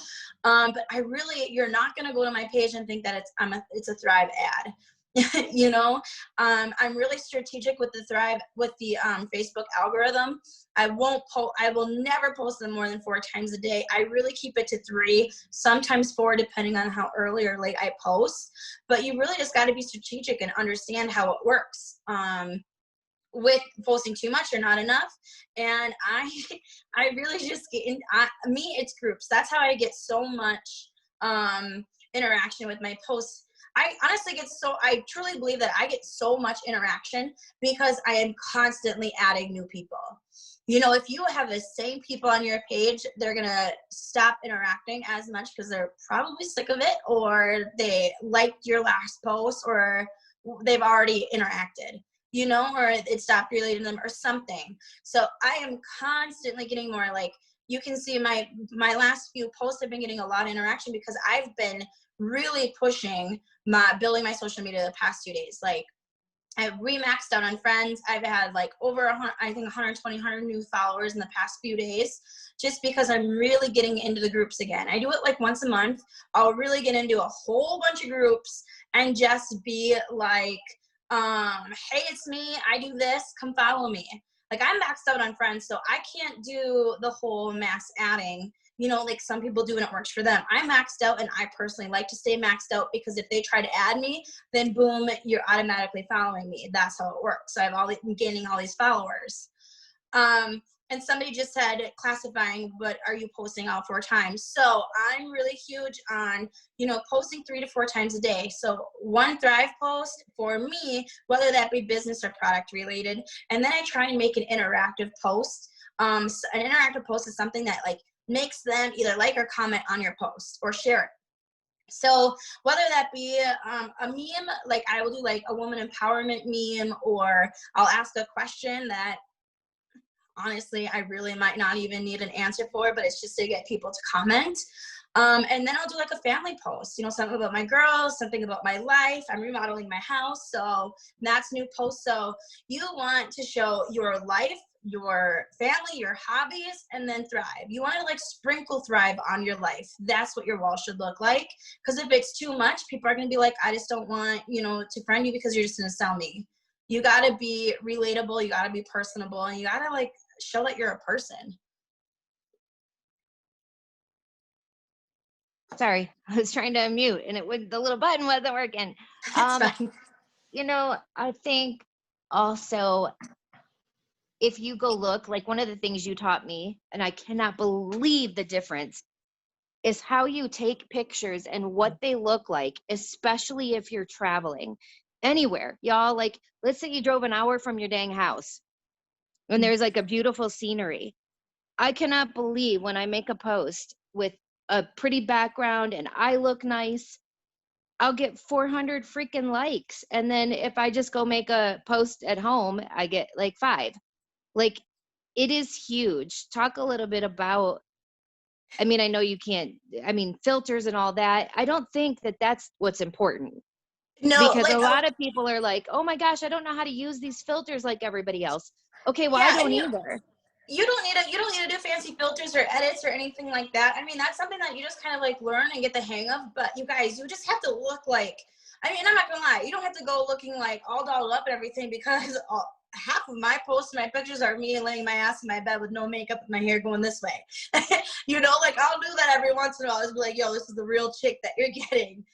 But I really, you're not going to go to my page and think that it's a Thrive ad. You know, I'm really strategic with the Thrive, with the Facebook algorithm. I will never post them more than 4 times a day. I really keep it to 3, sometimes 4, depending on how early or late I post. But you really just got to be strategic and understand how it works. With posting too much or not enough. And I really just get in, me, it's groups. That's how I get so much interaction with my posts. I honestly I truly believe that I get so much interaction because I am constantly adding new people. You know, if you have the same people on your page, they're going to stop interacting as much because they're probably sick of it, or they liked your last post, or they've already interacted, you know, or it stopped relating to them or something. So I am constantly getting more, like, you can see my last few posts have been getting a lot of interaction because I've been really pushing building my social media the past 2 days. Like, I've remaxed out on friends. I've had like over 100 new followers in the past few days, just because I'm really getting into the groups again. I do it like once a month. I'll really get into a whole bunch of groups and just be like, hey, it's me. I do this. Come follow me. Like, I'm maxed out on friends, so I can't do the whole mass adding, you know, like some people do and it works for them. I'm maxed out, and I personally like to stay maxed out because if they try to add me, then boom, you're automatically following me. That's how it works. So I've been gaining all these followers. And somebody just said classifying, but are you posting all 4 times? So I'm really huge on, you know, posting 3 to 4 times a day. So 1 Thrive post for me, whether that be business or product related. And then I try and make an interactive post. So an interactive post is something that like makes them either like or comment on your post or share it. So whether that be a meme, like I will do like a woman empowerment meme, or I'll ask a question that honestly I really might not even need an answer for, but it's just to get people to comment. And then I'll do like a family post, you know, something about my girls, something about my life. I'm remodeling my house, so that's new post. So you want to show your life, your family, your hobbies, and then thrive. You want to like sprinkle thrive on your life. That's what your wall should look like. Because if it's too much, people are going to be like, I just don't want, you know, to friend you because you're just going to sell me. You got to be relatable. You got to be personable, and you got to like show that you're a person. Sorry, I was trying to unmute and the little button wasn't working. You know, I think also, if you go look, like one of the things you taught me, and I cannot believe the difference, is how you take pictures and what they look like, especially if you're traveling anywhere. Y'all, like, let's say you drove an hour from your dang house and there's like a beautiful scenery. I cannot believe when I make a post with a pretty background and I look nice, I'll get 400 freaking likes. And then if I just go make a post at home, I get like 5. Like, it is huge. Talk a little bit about, I mean, I know you can't, I mean, filters and all that. I don't think that that's what's important. No, because like, a lot of people are like, oh my gosh, I don't know how to use these filters like everybody else. Okay, well, yeah, I don't either. You don't need to do fancy filters or edits or anything like that. I mean, that's something that you just kind of like learn and get the hang of. But you guys, you just have to look like I mean, I'm not gonna lie, you don't have to go looking like all dolled up and everything, because half of my posts and my pictures are me laying my ass in my bed with no makeup and my hair going this way. You know, like I'll do that every once in a while. I'll just be like, yo, this is the real chick that you're getting.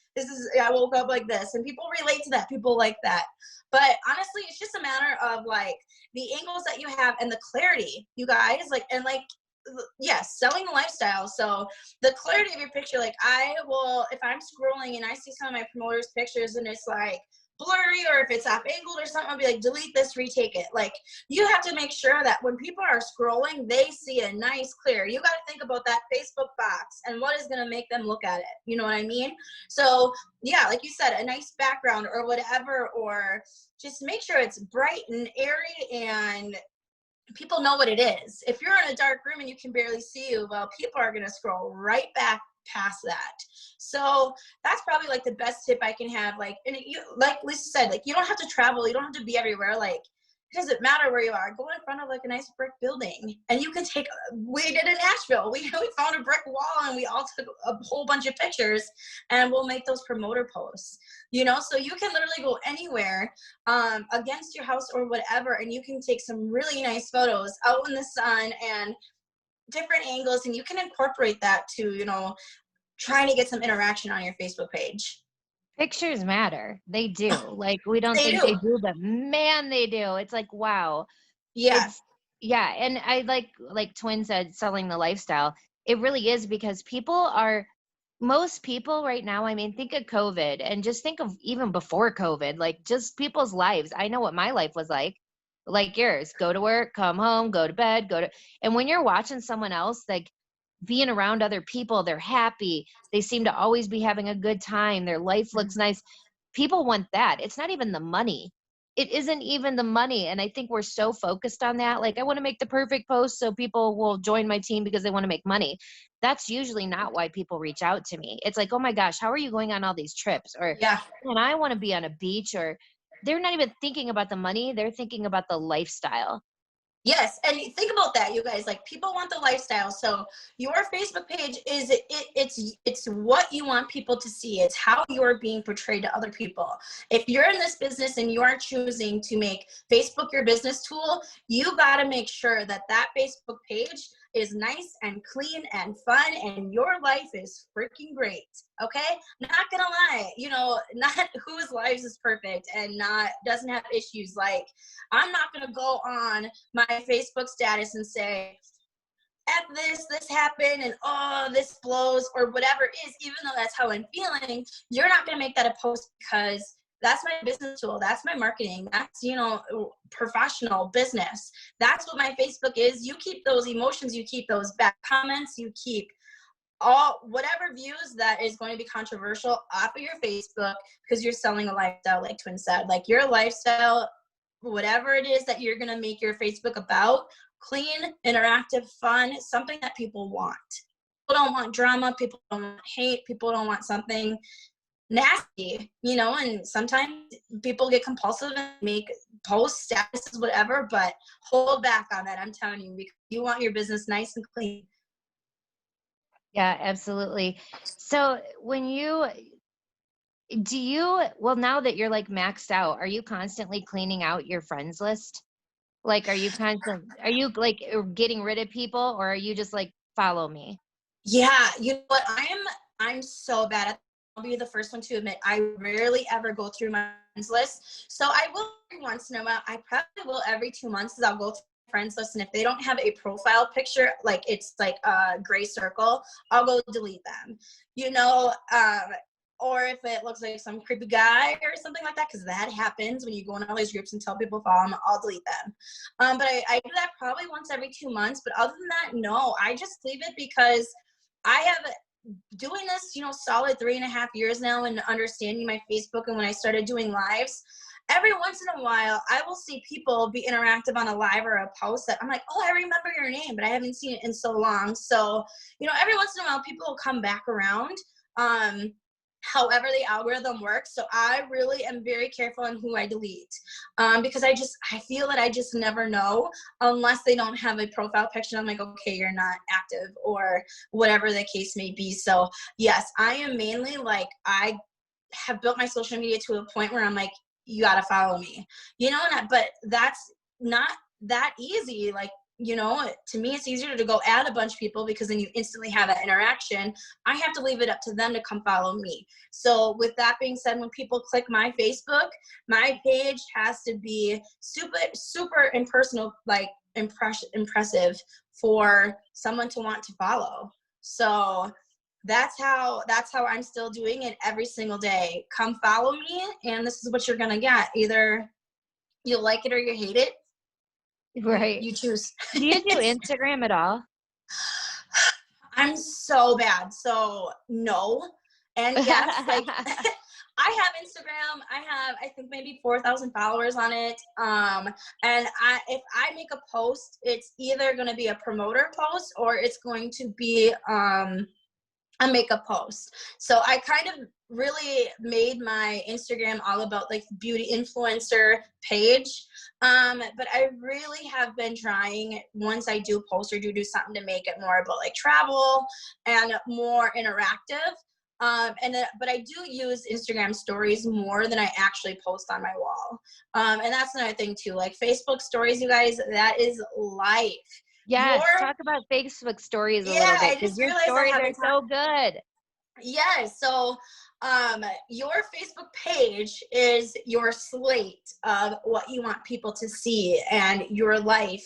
I woke up like this, and people relate to that. People like that. But honestly, it's just a matter of like the angles that you have and the clarity, you guys, like, and like, yes, selling a lifestyle. So the clarity of your picture, like I will, if I'm scrolling and I see some of my promoters' pictures and it's like blurry, or if it's off angled or something, I'll be like, delete this, retake it. Like, you have to make sure that when people are scrolling, they see a nice clear. You got to think about that Facebook box and what is going to make them look at it. You know what I mean? So yeah, like you said, a nice background or whatever, or just make sure it's bright and airy and people know what it is. If you're in a dark room and you can barely see you, well, people are going to scroll right back past that. So that's probably like the best tip I can have. Like, and like Lisa said, like, you don't have to travel. You don't have to be everywhere. Like, it doesn't matter where you are. Go in front of like a nice brick building, and you can take, we did in Nashville. We found a brick wall and we all took a whole bunch of pictures, and we'll make those promoter posts, you know? So you can literally go anywhere against your house or whatever, and you can take some really nice photos out in the sun and different angles, and you can incorporate that to, you know, trying to get some interaction on your Facebook page. Pictures matter. They do. Like, we don't They think do. they do, but man, they do. It's like, wow. Yeah. It's, yeah. And I like Twin said, selling the lifestyle. It really is, because most people right now, I mean, think of COVID and just think of even before COVID, like just people's lives. I know what my life was like yours. Go to work, come home, go to bed, and when you're watching someone else, like being around other people, they're happy. They seem to always be having a good time. Their life looks nice. People want that. It's not even the money. It isn't even the money. And I think we're so focused on that. Like, I want to make the perfect post so people will join my team because they want to make money. That's usually not why people reach out to me. It's like, oh my gosh, how are you going on all these trips? Or, Yeah. and I want to be on a beach. Or they're not even thinking about the money. They're thinking about the lifestyle. Yes, and think about that, you guys. Like, people want the lifestyle, so your Facebook page is it's what you want people to see. It's how you're being portrayed to other people. If you're in this business and you are choosing to make Facebook your business tool, you got to make sure that that Facebook page is nice and clean and fun, and your life is freaking great. Okay, not gonna lie, you know, not whose lives is perfect and not doesn't have issues. Like, I'm not gonna go on my Facebook status and say, F this happened, and oh, this blows, or whatever it is, even though that's how I'm feeling. You're not going to make that a post, because that's my business tool. That's my marketing. That's, you know, professional business. That's what my Facebook is. You keep those emotions, you keep those bad comments, you keep all whatever views that is going to be controversial off of your Facebook, because you're selling a lifestyle, like Twin said. Like, your lifestyle, whatever it is that you're going to make your Facebook about, clean, interactive, fun, something that people want. People don't want drama. People don't want hate. People don't want something nasty, you know, and sometimes people get compulsive and make posts, statuses, whatever, but hold back on that. I'm telling you, because you want your business nice and clean. Yeah, absolutely. So well, now that you're like maxed out, are you constantly cleaning out your friends list? Like, are you like getting rid of people, or are you just like, follow me? Yeah, you know what? I'm so bad at. I'll be the first one to admit, I rarely ever go through my friends list. So I will every once in a while. I probably will every 2 months. I'll go through my friends list, and if they don't have a profile picture, like it's like a gray circle, I'll go delete them. You know, or if it looks like some creepy guy or something like that, because that happens when you go in all these groups and tell people to follow them, I'll delete them. But I do that probably once every 2 months. But other than that, no, I just leave it, because I have doing this, you know, solid 3.5 years now, and understanding my Facebook. And when I started doing lives, every once in a while, I will see people be interactive on a live or a post that I'm like, oh, I remember your name, but I haven't seen it in so long. So, you know, every once in a while, people will come back around. However the algorithm works. So I really am very careful on who I delete, because I feel that I just never know unless they don't have a profile picture. I'm like, okay, you're not active, or whatever the case may be. So yes, I am mainly like, have built my social media to a point where I'm like, you got to follow me, you know, but that's not that easy. Like, you know, to me, it's easier to go add a bunch of people because then you instantly have that interaction. I have to leave it up to them to come follow me. So with that being said, when people click my Facebook, my page has to be super, super impersonal, like impressive for someone to want to follow. So that's how I'm still doing it every single day. Come follow me, and this is what you're gonna get. Either you like it or you hate it. Right. You choose. Do you do Instagram at all? I'm so bad. So no. And yes, like I have Instagram. I think maybe 4,000 followers on it. And if I make a post, it's either going to be a promoter post or it's going to be a makeup post. So I kind of really made my Instagram all about like beauty influencer page. But I really have been trying, once I do post or do something, to make it more about like travel and more interactive. But I do use Instagram stories more than I actually post on my wall. And that's another thing too, like Facebook stories, you guys, that is life. Yes, talk about Facebook stories a little bit, I because just your realized I stories are haven't so good. Yes. So your Facebook page is your slate of what you want people to see, and your life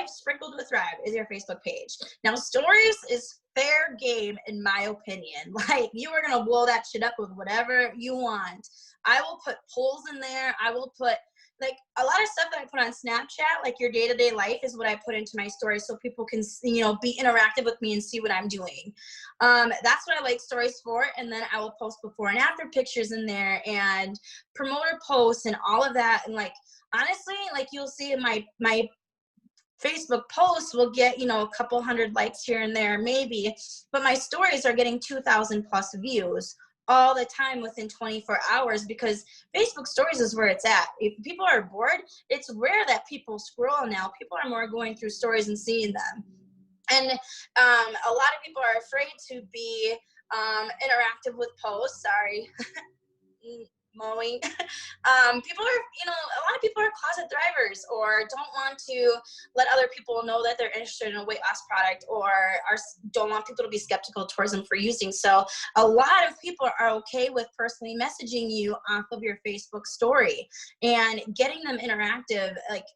sprinkled with thrive is your Facebook page. Now stories is fair game in my opinion. Like, you are going to blow that shit up with whatever you want. I will put polls in there. I will put like a lot of stuff that I put on Snapchat, like your day-to-day life, is what I put into my stories so people can, you know, be interactive with me and see what I'm doing. That's what I like stories for. And then I will post before and after pictures in there and promoter posts and all of that. And like, honestly, like you'll see in my Facebook posts will get, you know, a couple hundred likes here and there, maybe, but my stories are getting 2,000 plus views all the time within 24 hours, because Facebook stories is where it's at. If people are bored, it's rare that people scroll now. People are more going through stories and seeing them. And a lot of people are afraid to be interactive with posts. Sorry. Mowing. People are, you know, a lot of people are closet thrivers, or don't want to let other people know that they're interested in a weight loss product, or don't want people to be skeptical towards them for using. So a lot of people are okay with personally messaging you off of your Facebook story and getting them interactive. Like,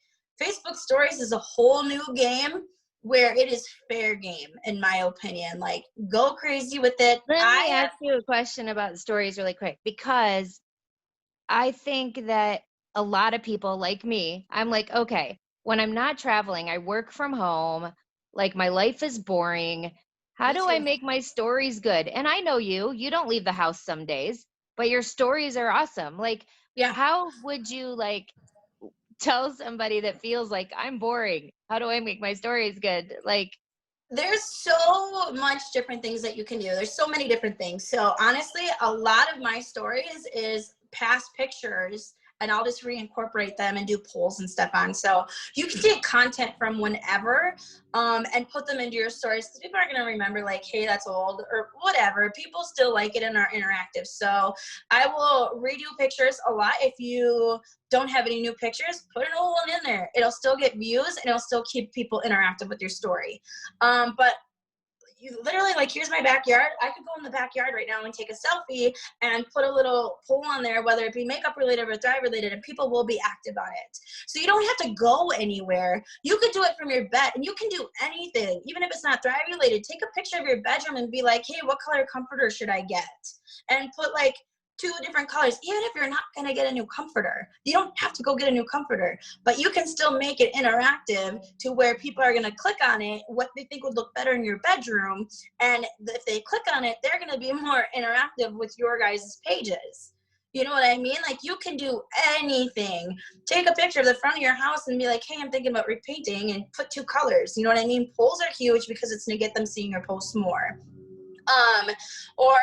Facebook stories is a whole new game where it is fair game, in my opinion. Like, go crazy with it. Let me ask you a question about stories really quick, because I think that a lot of people like me, I'm like, okay, when I'm not traveling, I work from home, like my life is boring. How Me do I too. make my stories good? And I know you don't leave the house some days, but your stories are awesome. Like, Yeah. how would you like tell somebody that feels like I'm boring? How do I make my stories good? Like, There's so much different things that you can do. There's so many different things. So honestly, a lot of my stories is past pictures, and I'll just reincorporate them and do polls and stuff on. So you can take content from whenever and put them into your stories. People are going to remember like, hey, that's old or whatever. People still like it and are interactive. So I will redo pictures a lot. If you don't have any new pictures, put an old one in there. It'll still get views and it'll still keep people interactive with your story. But you literally, like, here's my backyard. I could go in the backyard right now and take a selfie and put a little poll on there, whether it be makeup related or thrive related, and people will be active on it. So you don't have to go anywhere. You could do it from your bed, and you can do anything, even if it's not thrive related. Take a picture of your bedroom and be like, hey, what color comforter should I get? And put like 2 different colors, even if you're not going to get a new comforter. You don't have to go get a new comforter, but you can still make it interactive to where people are going to click on it, what they think would look better in your bedroom. And if they click on it, they're going to be more interactive with your guys' pages. You know what I mean? Like, you can do anything. Take a picture of the front of your house and be like, hey, I'm thinking about repainting, and put 2 colors. You know what I mean? Polls are huge because it's going to get them seeing your posts more. Or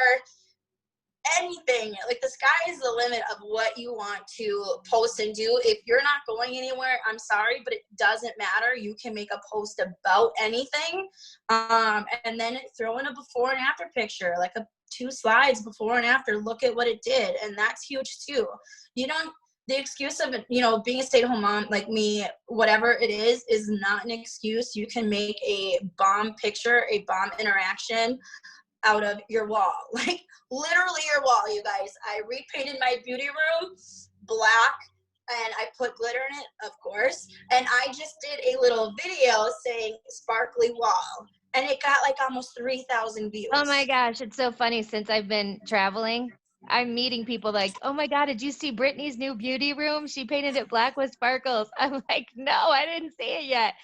anything. Like, the sky is the limit of what you want to post and do. If you're not going anywhere, I'm sorry, but it doesn't matter. You can make a post about anything, and then throw in a before and after picture, like a 2 slides before and after, look at what it did. And that's huge too. You don't, the excuse of, you know, being a stay-at-home mom like me, whatever it is not an excuse. You can make a bomb picture, a bomb interaction out of your wall. Like literally your wall, you guys. I repainted my beauty room black, and I put glitter in it, of course. And I just did a little video saying sparkly wall. And it got like almost 3,000 views. Oh my gosh, it's so funny. Since I've been traveling, I'm meeting people like, oh my God, did you see Brittany's new beauty room? She painted it black with sparkles. I'm like, no, I didn't see it yet.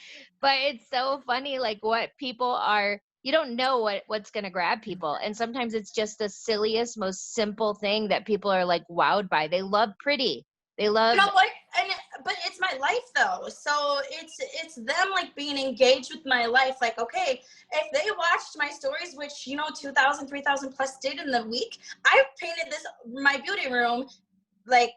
But it's so funny, like what people are, you don't know what's going to grab people. And sometimes it's just the silliest, most simple thing that people are like wowed by. They love pretty. They love. You know what? But it's my life though. So it's them like being engaged with my life. Like, okay, if they watched my stories, which, you know, 2,000, 3,000 plus did in the week, I painted my beauty room like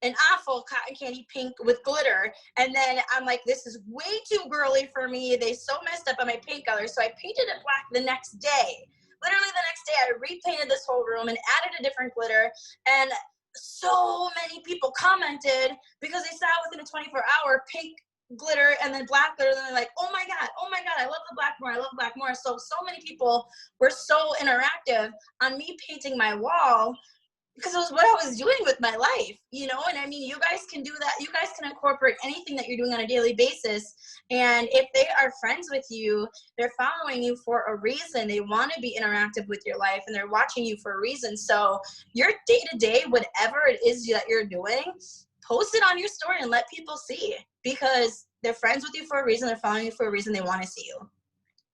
an awful cotton candy pink with glitter. And then I'm like, this is way too girly for me. They so messed up on my paint color. So I painted it black the next day. Literally the next day, I repainted this whole room and added a different glitter. And so many people commented because they saw within a 24-hour pink glitter and then black glitter, and they're like, oh my god, I love the black more, I love black more. So many people were so interactive on me painting my wall because it was what I was doing with my life, you know. And I mean, you guys can do that. You guys can incorporate anything that you're doing on a daily basis. And if they are friends with you, they're following you for a reason. They want to be interactive with your life, and they're watching you for a reason. So your day-to-day, whatever it is that you're doing, post it on your story and let people see, because they're friends with you for a reason. They're following you for a reason. They want to see you.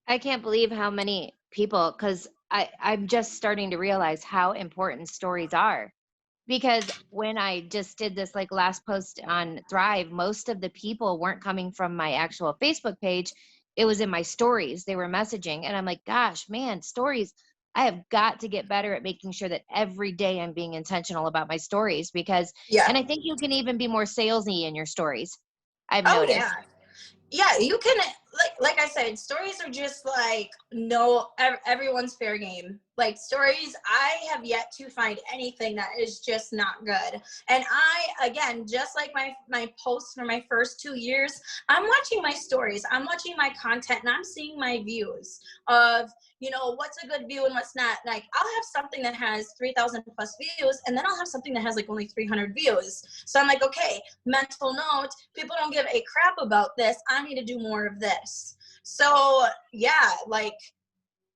I can't believe how many people, because I'm just starting to realize how important stories are. Because when I just did this like last post on Thrive, most of the people weren't coming from my actual Facebook page. It was in my stories. They were messaging. And I'm like, gosh, man, stories. I have got to get better at making sure that every day I'm being intentional about my stories, because, and I think you can even be more salesy in your stories. I've noticed. Yeah, you can, like I said, stories are just like, no, everyone's fair game. Like stories, I have yet to find anything that is just not good. And I, again, just like my posts for my first 2 years, I'm watching my stories, I'm watching my content, and I'm seeing my views of, you know, what's a good view and what's not. Like I'll have something that has 3,000 plus views, and then I'll have something that has like only 300 views. So I'm like, okay, mental note, people don't give a crap about this. I need to do more of this. So yeah, like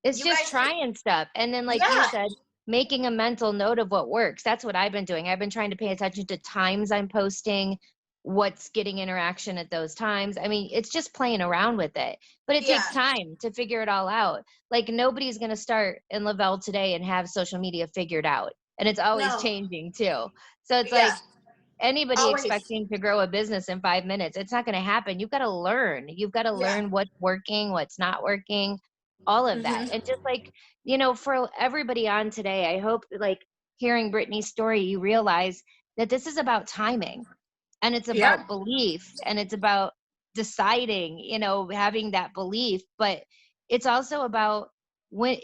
it's just trying stuff. And then like you said, making a mental note of what works. That's what I've been doing. I've been trying to pay attention to times I'm posting, what's getting interaction at those times. I mean, it's just playing around with it, but it takes time to figure it all out. Like nobody's going to start in Lavell today and have social media figured out. And it's always changing too. So it's like anybody expecting to grow a business in 5 minutes, it's not going to happen. You've got to learn. You've got to learn what's working, what's not working, all of that. And just like, you know, for everybody on today, I hope like hearing Brittany's story, you realize that this is about timing. And it's about belief, and it's about deciding, you know, having that belief, but it's also about when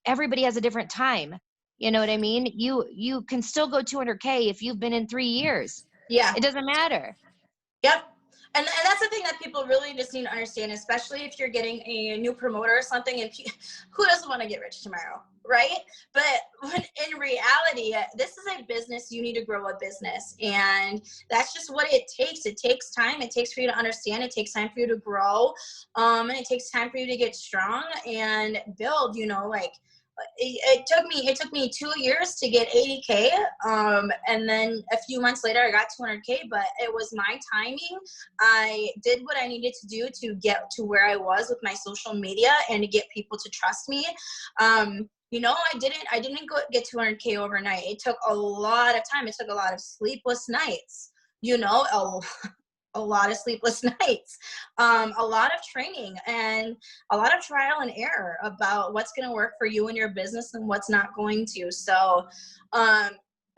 everybody has a different time. You know what I mean? You can still go 200K if you've been in 3 years. It doesn't matter. Yep. And that's the thing that people really just need to understand, especially if you're getting a new promoter or something, and who doesn't want to get rich tomorrow, right? But when in reality, this is a business. You need to grow a business, and that's just what it takes. It takes time. It takes for you to understand. It takes time for you to grow, and it takes time for you to get strong and build, you know, like it took me 2 years to get 80K, and then a few months later I got 200K, but it was my timing. I did what I needed to do to get to where I was with my social media and to get people to trust me. You know, I didn't get 200K overnight. It took a lot of time. It took a lot of sleepless nights, you know, a lot of sleepless nights, a lot of training, and a lot of trial and error about what's going to work for you and your business and what's not going to. So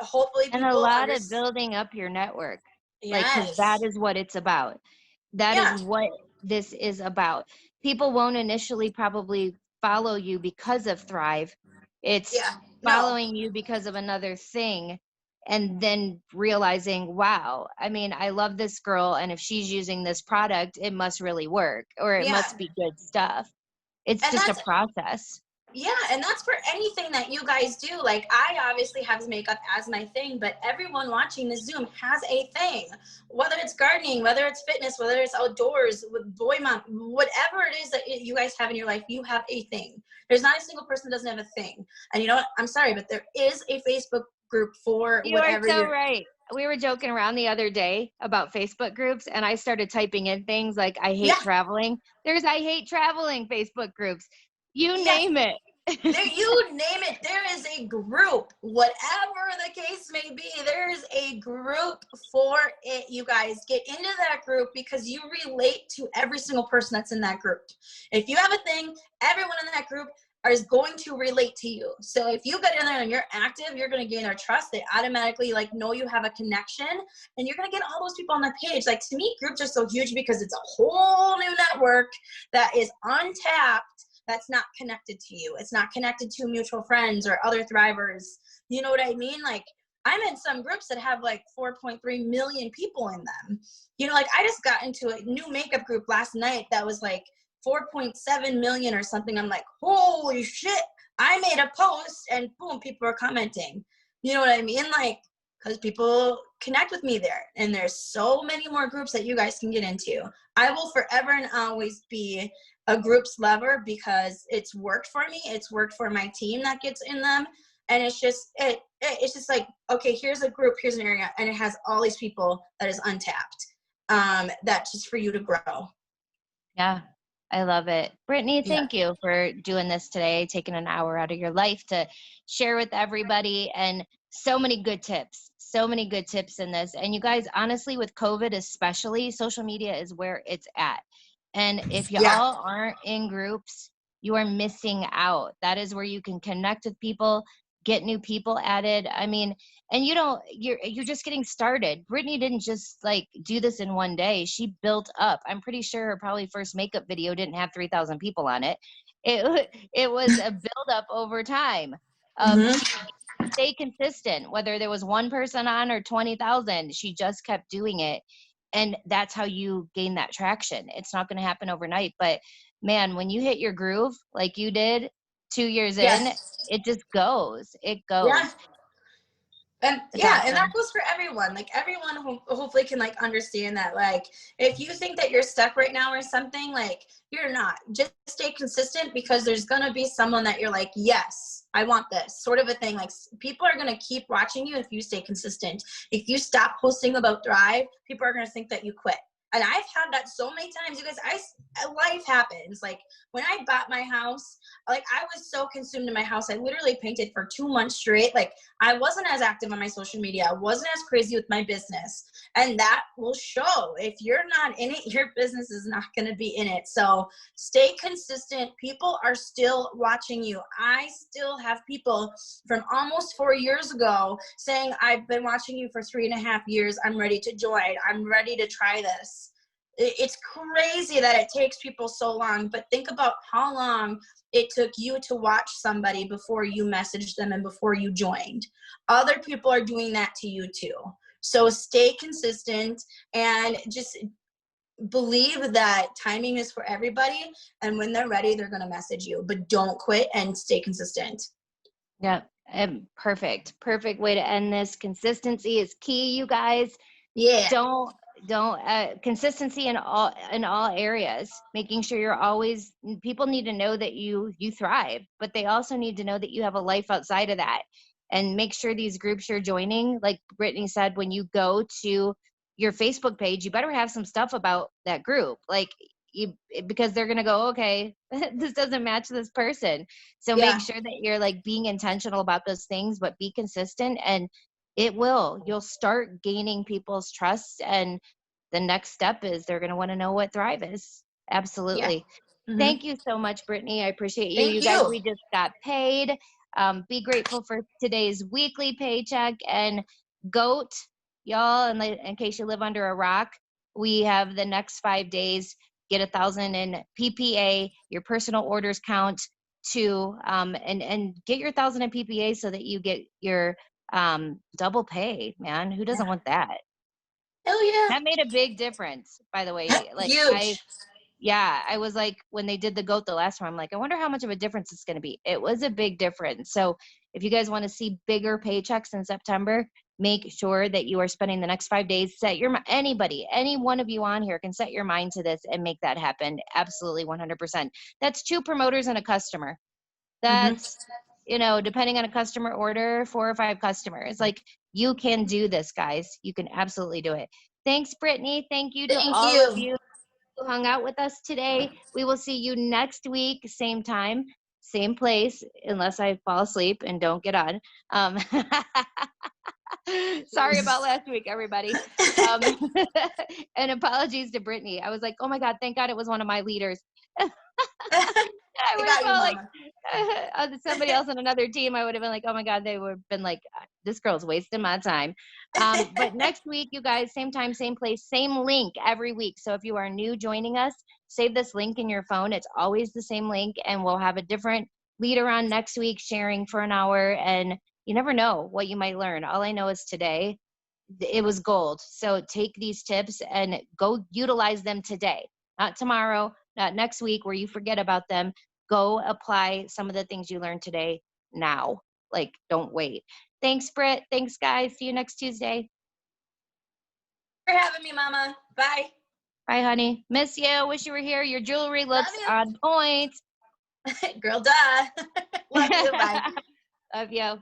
hopefully and a lot of building up your network. Like, because that is what it's about. That is what this is about. People won't initially probably follow you because of Thrive. It's No. following you because of another thing and then realizing, wow, I mean, I love this girl, and if she's using this product, it must really work, or it Yeah. must be good stuff. It's And just a that's process. Yeah, and that's for anything that you guys do. Like, I obviously have makeup as my thing, but everyone watching this Zoom has a thing. Whether it's gardening, whether it's fitness, whether it's outdoors, with boy mom, whatever it is that you guys have in your life, you have a thing. There's not a single person that doesn't have a thing. And you know what? I'm sorry, but there is a Facebook group for You are whatever so you're. right. We were joking around the other day about Facebook groups, and I started typing in things like I hate Yeah, traveling. There's I hate traveling Facebook groups. You yes. name it. There, you name it, there is a group. Whatever the case may be, there is a group for it. You guys get into that group because you relate to every single person that's in that group. If you have a thing, everyone in that group is going to relate to you. So if you get in there and you're active, you're going to gain their trust. They automatically like know you have a connection, and you're going to get all those people on that page. Like, to me, groups are so huge because it's a whole new network that is untapped, that's not connected to you. It's not connected to mutual friends or other thrivers. You know what I mean? Like, I'm in some groups that have like 4.3 million people in them. You know, like, I just got into a new makeup group last night that was like 4.7 million or something. I'm like, holy shit. I made a post and boom, people are commenting. You know what I mean? Like, because people connect with me there. And there's so many more groups that you guys can get into. I will forever and always be a group's lever because it's worked for me. It's worked for my team that gets in them. And it's just, it's just like, okay, here's a group, here's an area, and it has all these people that is untapped. That's just for you to grow. Yeah, I love it. Brittany, Yeah. thank you for doing this today, taking an hour out of your life to share with everybody, and so many good tips. So many good tips in this. And you guys, honestly, with COVID especially, social media is where it's at. And if Yeah. y'all aren't in groups, you are missing out. That is where you can connect with people, get new people added. I mean, and you're just getting started. Brittany didn't just like do this in one day. She built up. I'm pretty sure her probably first makeup video didn't have 3,000 people on it. It was a build up over time of Mm-hmm. she stay consistent, whether there was one person on or 20,000. She just kept doing it, and that's how you gain that traction. It's not going to happen overnight, but man, when you hit your groove like you did 2 years in, Yes. it just goes. It Yeah. goes. And It's yeah, and that awesome. goes for everyone. Like, everyone hopefully can like understand that. Like, if you think that you're stuck right now or something, like, you're not. Just stay consistent, because there's gonna be someone that you're like, yes, I want this, sort of a thing. Like, people are gonna keep watching you if you stay consistent. If you stop posting about Thrive, people are gonna think that you quit. And I've had that so many times. You guys, life happens. Like, when I bought my house, like, I was so consumed in my house. I literally painted for 2 months straight. Like, I wasn't as active on my social media. I wasn't as crazy with my business. And that will show. If you're not in it, your business is not going to be in it. So stay consistent. People are still watching you. I still have people from almost 4 years ago saying, I've been watching you for 3.5 years. I'm ready to join. I'm ready to try this. It's crazy that it takes people so long, but think about how long it took you to watch somebody before you messaged them and before you joined. Other people are doing that to you too. So stay consistent and just believe that timing is for everybody. And when they're ready, they're going to message you, but don't quit and stay consistent. Yeah. Perfect way to end this. Consistency is key, you guys. Yeah. Don't consistency in all areas, making sure you're always, people need to know that you thrive, but they also need to know that you have a life outside of that. And make sure these groups you're joining, like Brittany said, when you go to your Facebook page, you better have some stuff about that group, like because they're going to go, okay, this doesn't match this person. So make Yeah. sure that you're like being intentional about those things, but be consistent, and you'll start gaining people's trust. And the next step is they're going to want to know what Thrive is. Yeah. Absolutely. Mm-hmm. Thank you so much, Brittany. I appreciate you. Thank You guys, you. we just got paid. Be grateful for today's weekly paycheck. And GOAT, y'all, and in case you live under a rock, we have the next 5 days. Get 1,000 in PPA, your personal orders count to and get your 1,000 in PPA so that you get your double pay, man. Who doesn't Yeah. want that? Hell yeah. That made a big difference, by the way. Like Huge. yeah, I was like, when they did the goat the last time, I'm like, I wonder how much of a difference it's going to be. It was a big difference. So if you guys want to see bigger paychecks in September, make sure that you are spending the next 5 days. Set your anybody, any one of you on here can set your mind to this and make that happen. Absolutely, 100%. That's 2 promoters and a customer. That's, depending on a customer order, 4 or 5 customers. Like, you can do this, guys. You can absolutely do it. Thanks, Brittany. Thank you to Thank all of you. you who hung out with us today. We will see you next week, same time, same place, unless I fall asleep and don't get on. Sorry about last week, everybody. And apologies to Brittany. I was like, oh my God, thank God it was one of my leaders. I I would got you, have felt mama. like somebody else on another team. I would have been like, oh my God, they would have been like, this girl's wasting my time. But next week, you guys, same time, same place, same link every week. So if you are new joining us, save this link in your phone. It's always the same link, and we'll have a different leader on next week sharing for an hour. And you never know what you might learn. All I know is today, it was gold. So take these tips and go utilize them today, not tomorrow, not next week where you forget about them. Go apply some of the things you learned today now. Like, don't wait. Thanks, Britt. Thanks, guys. See you next Tuesday. For having me, mama. Bye. Bye, honey. Miss you. Wish you were here. Your jewelry looks on point. Girl, duh. Love you. Bye. Love you.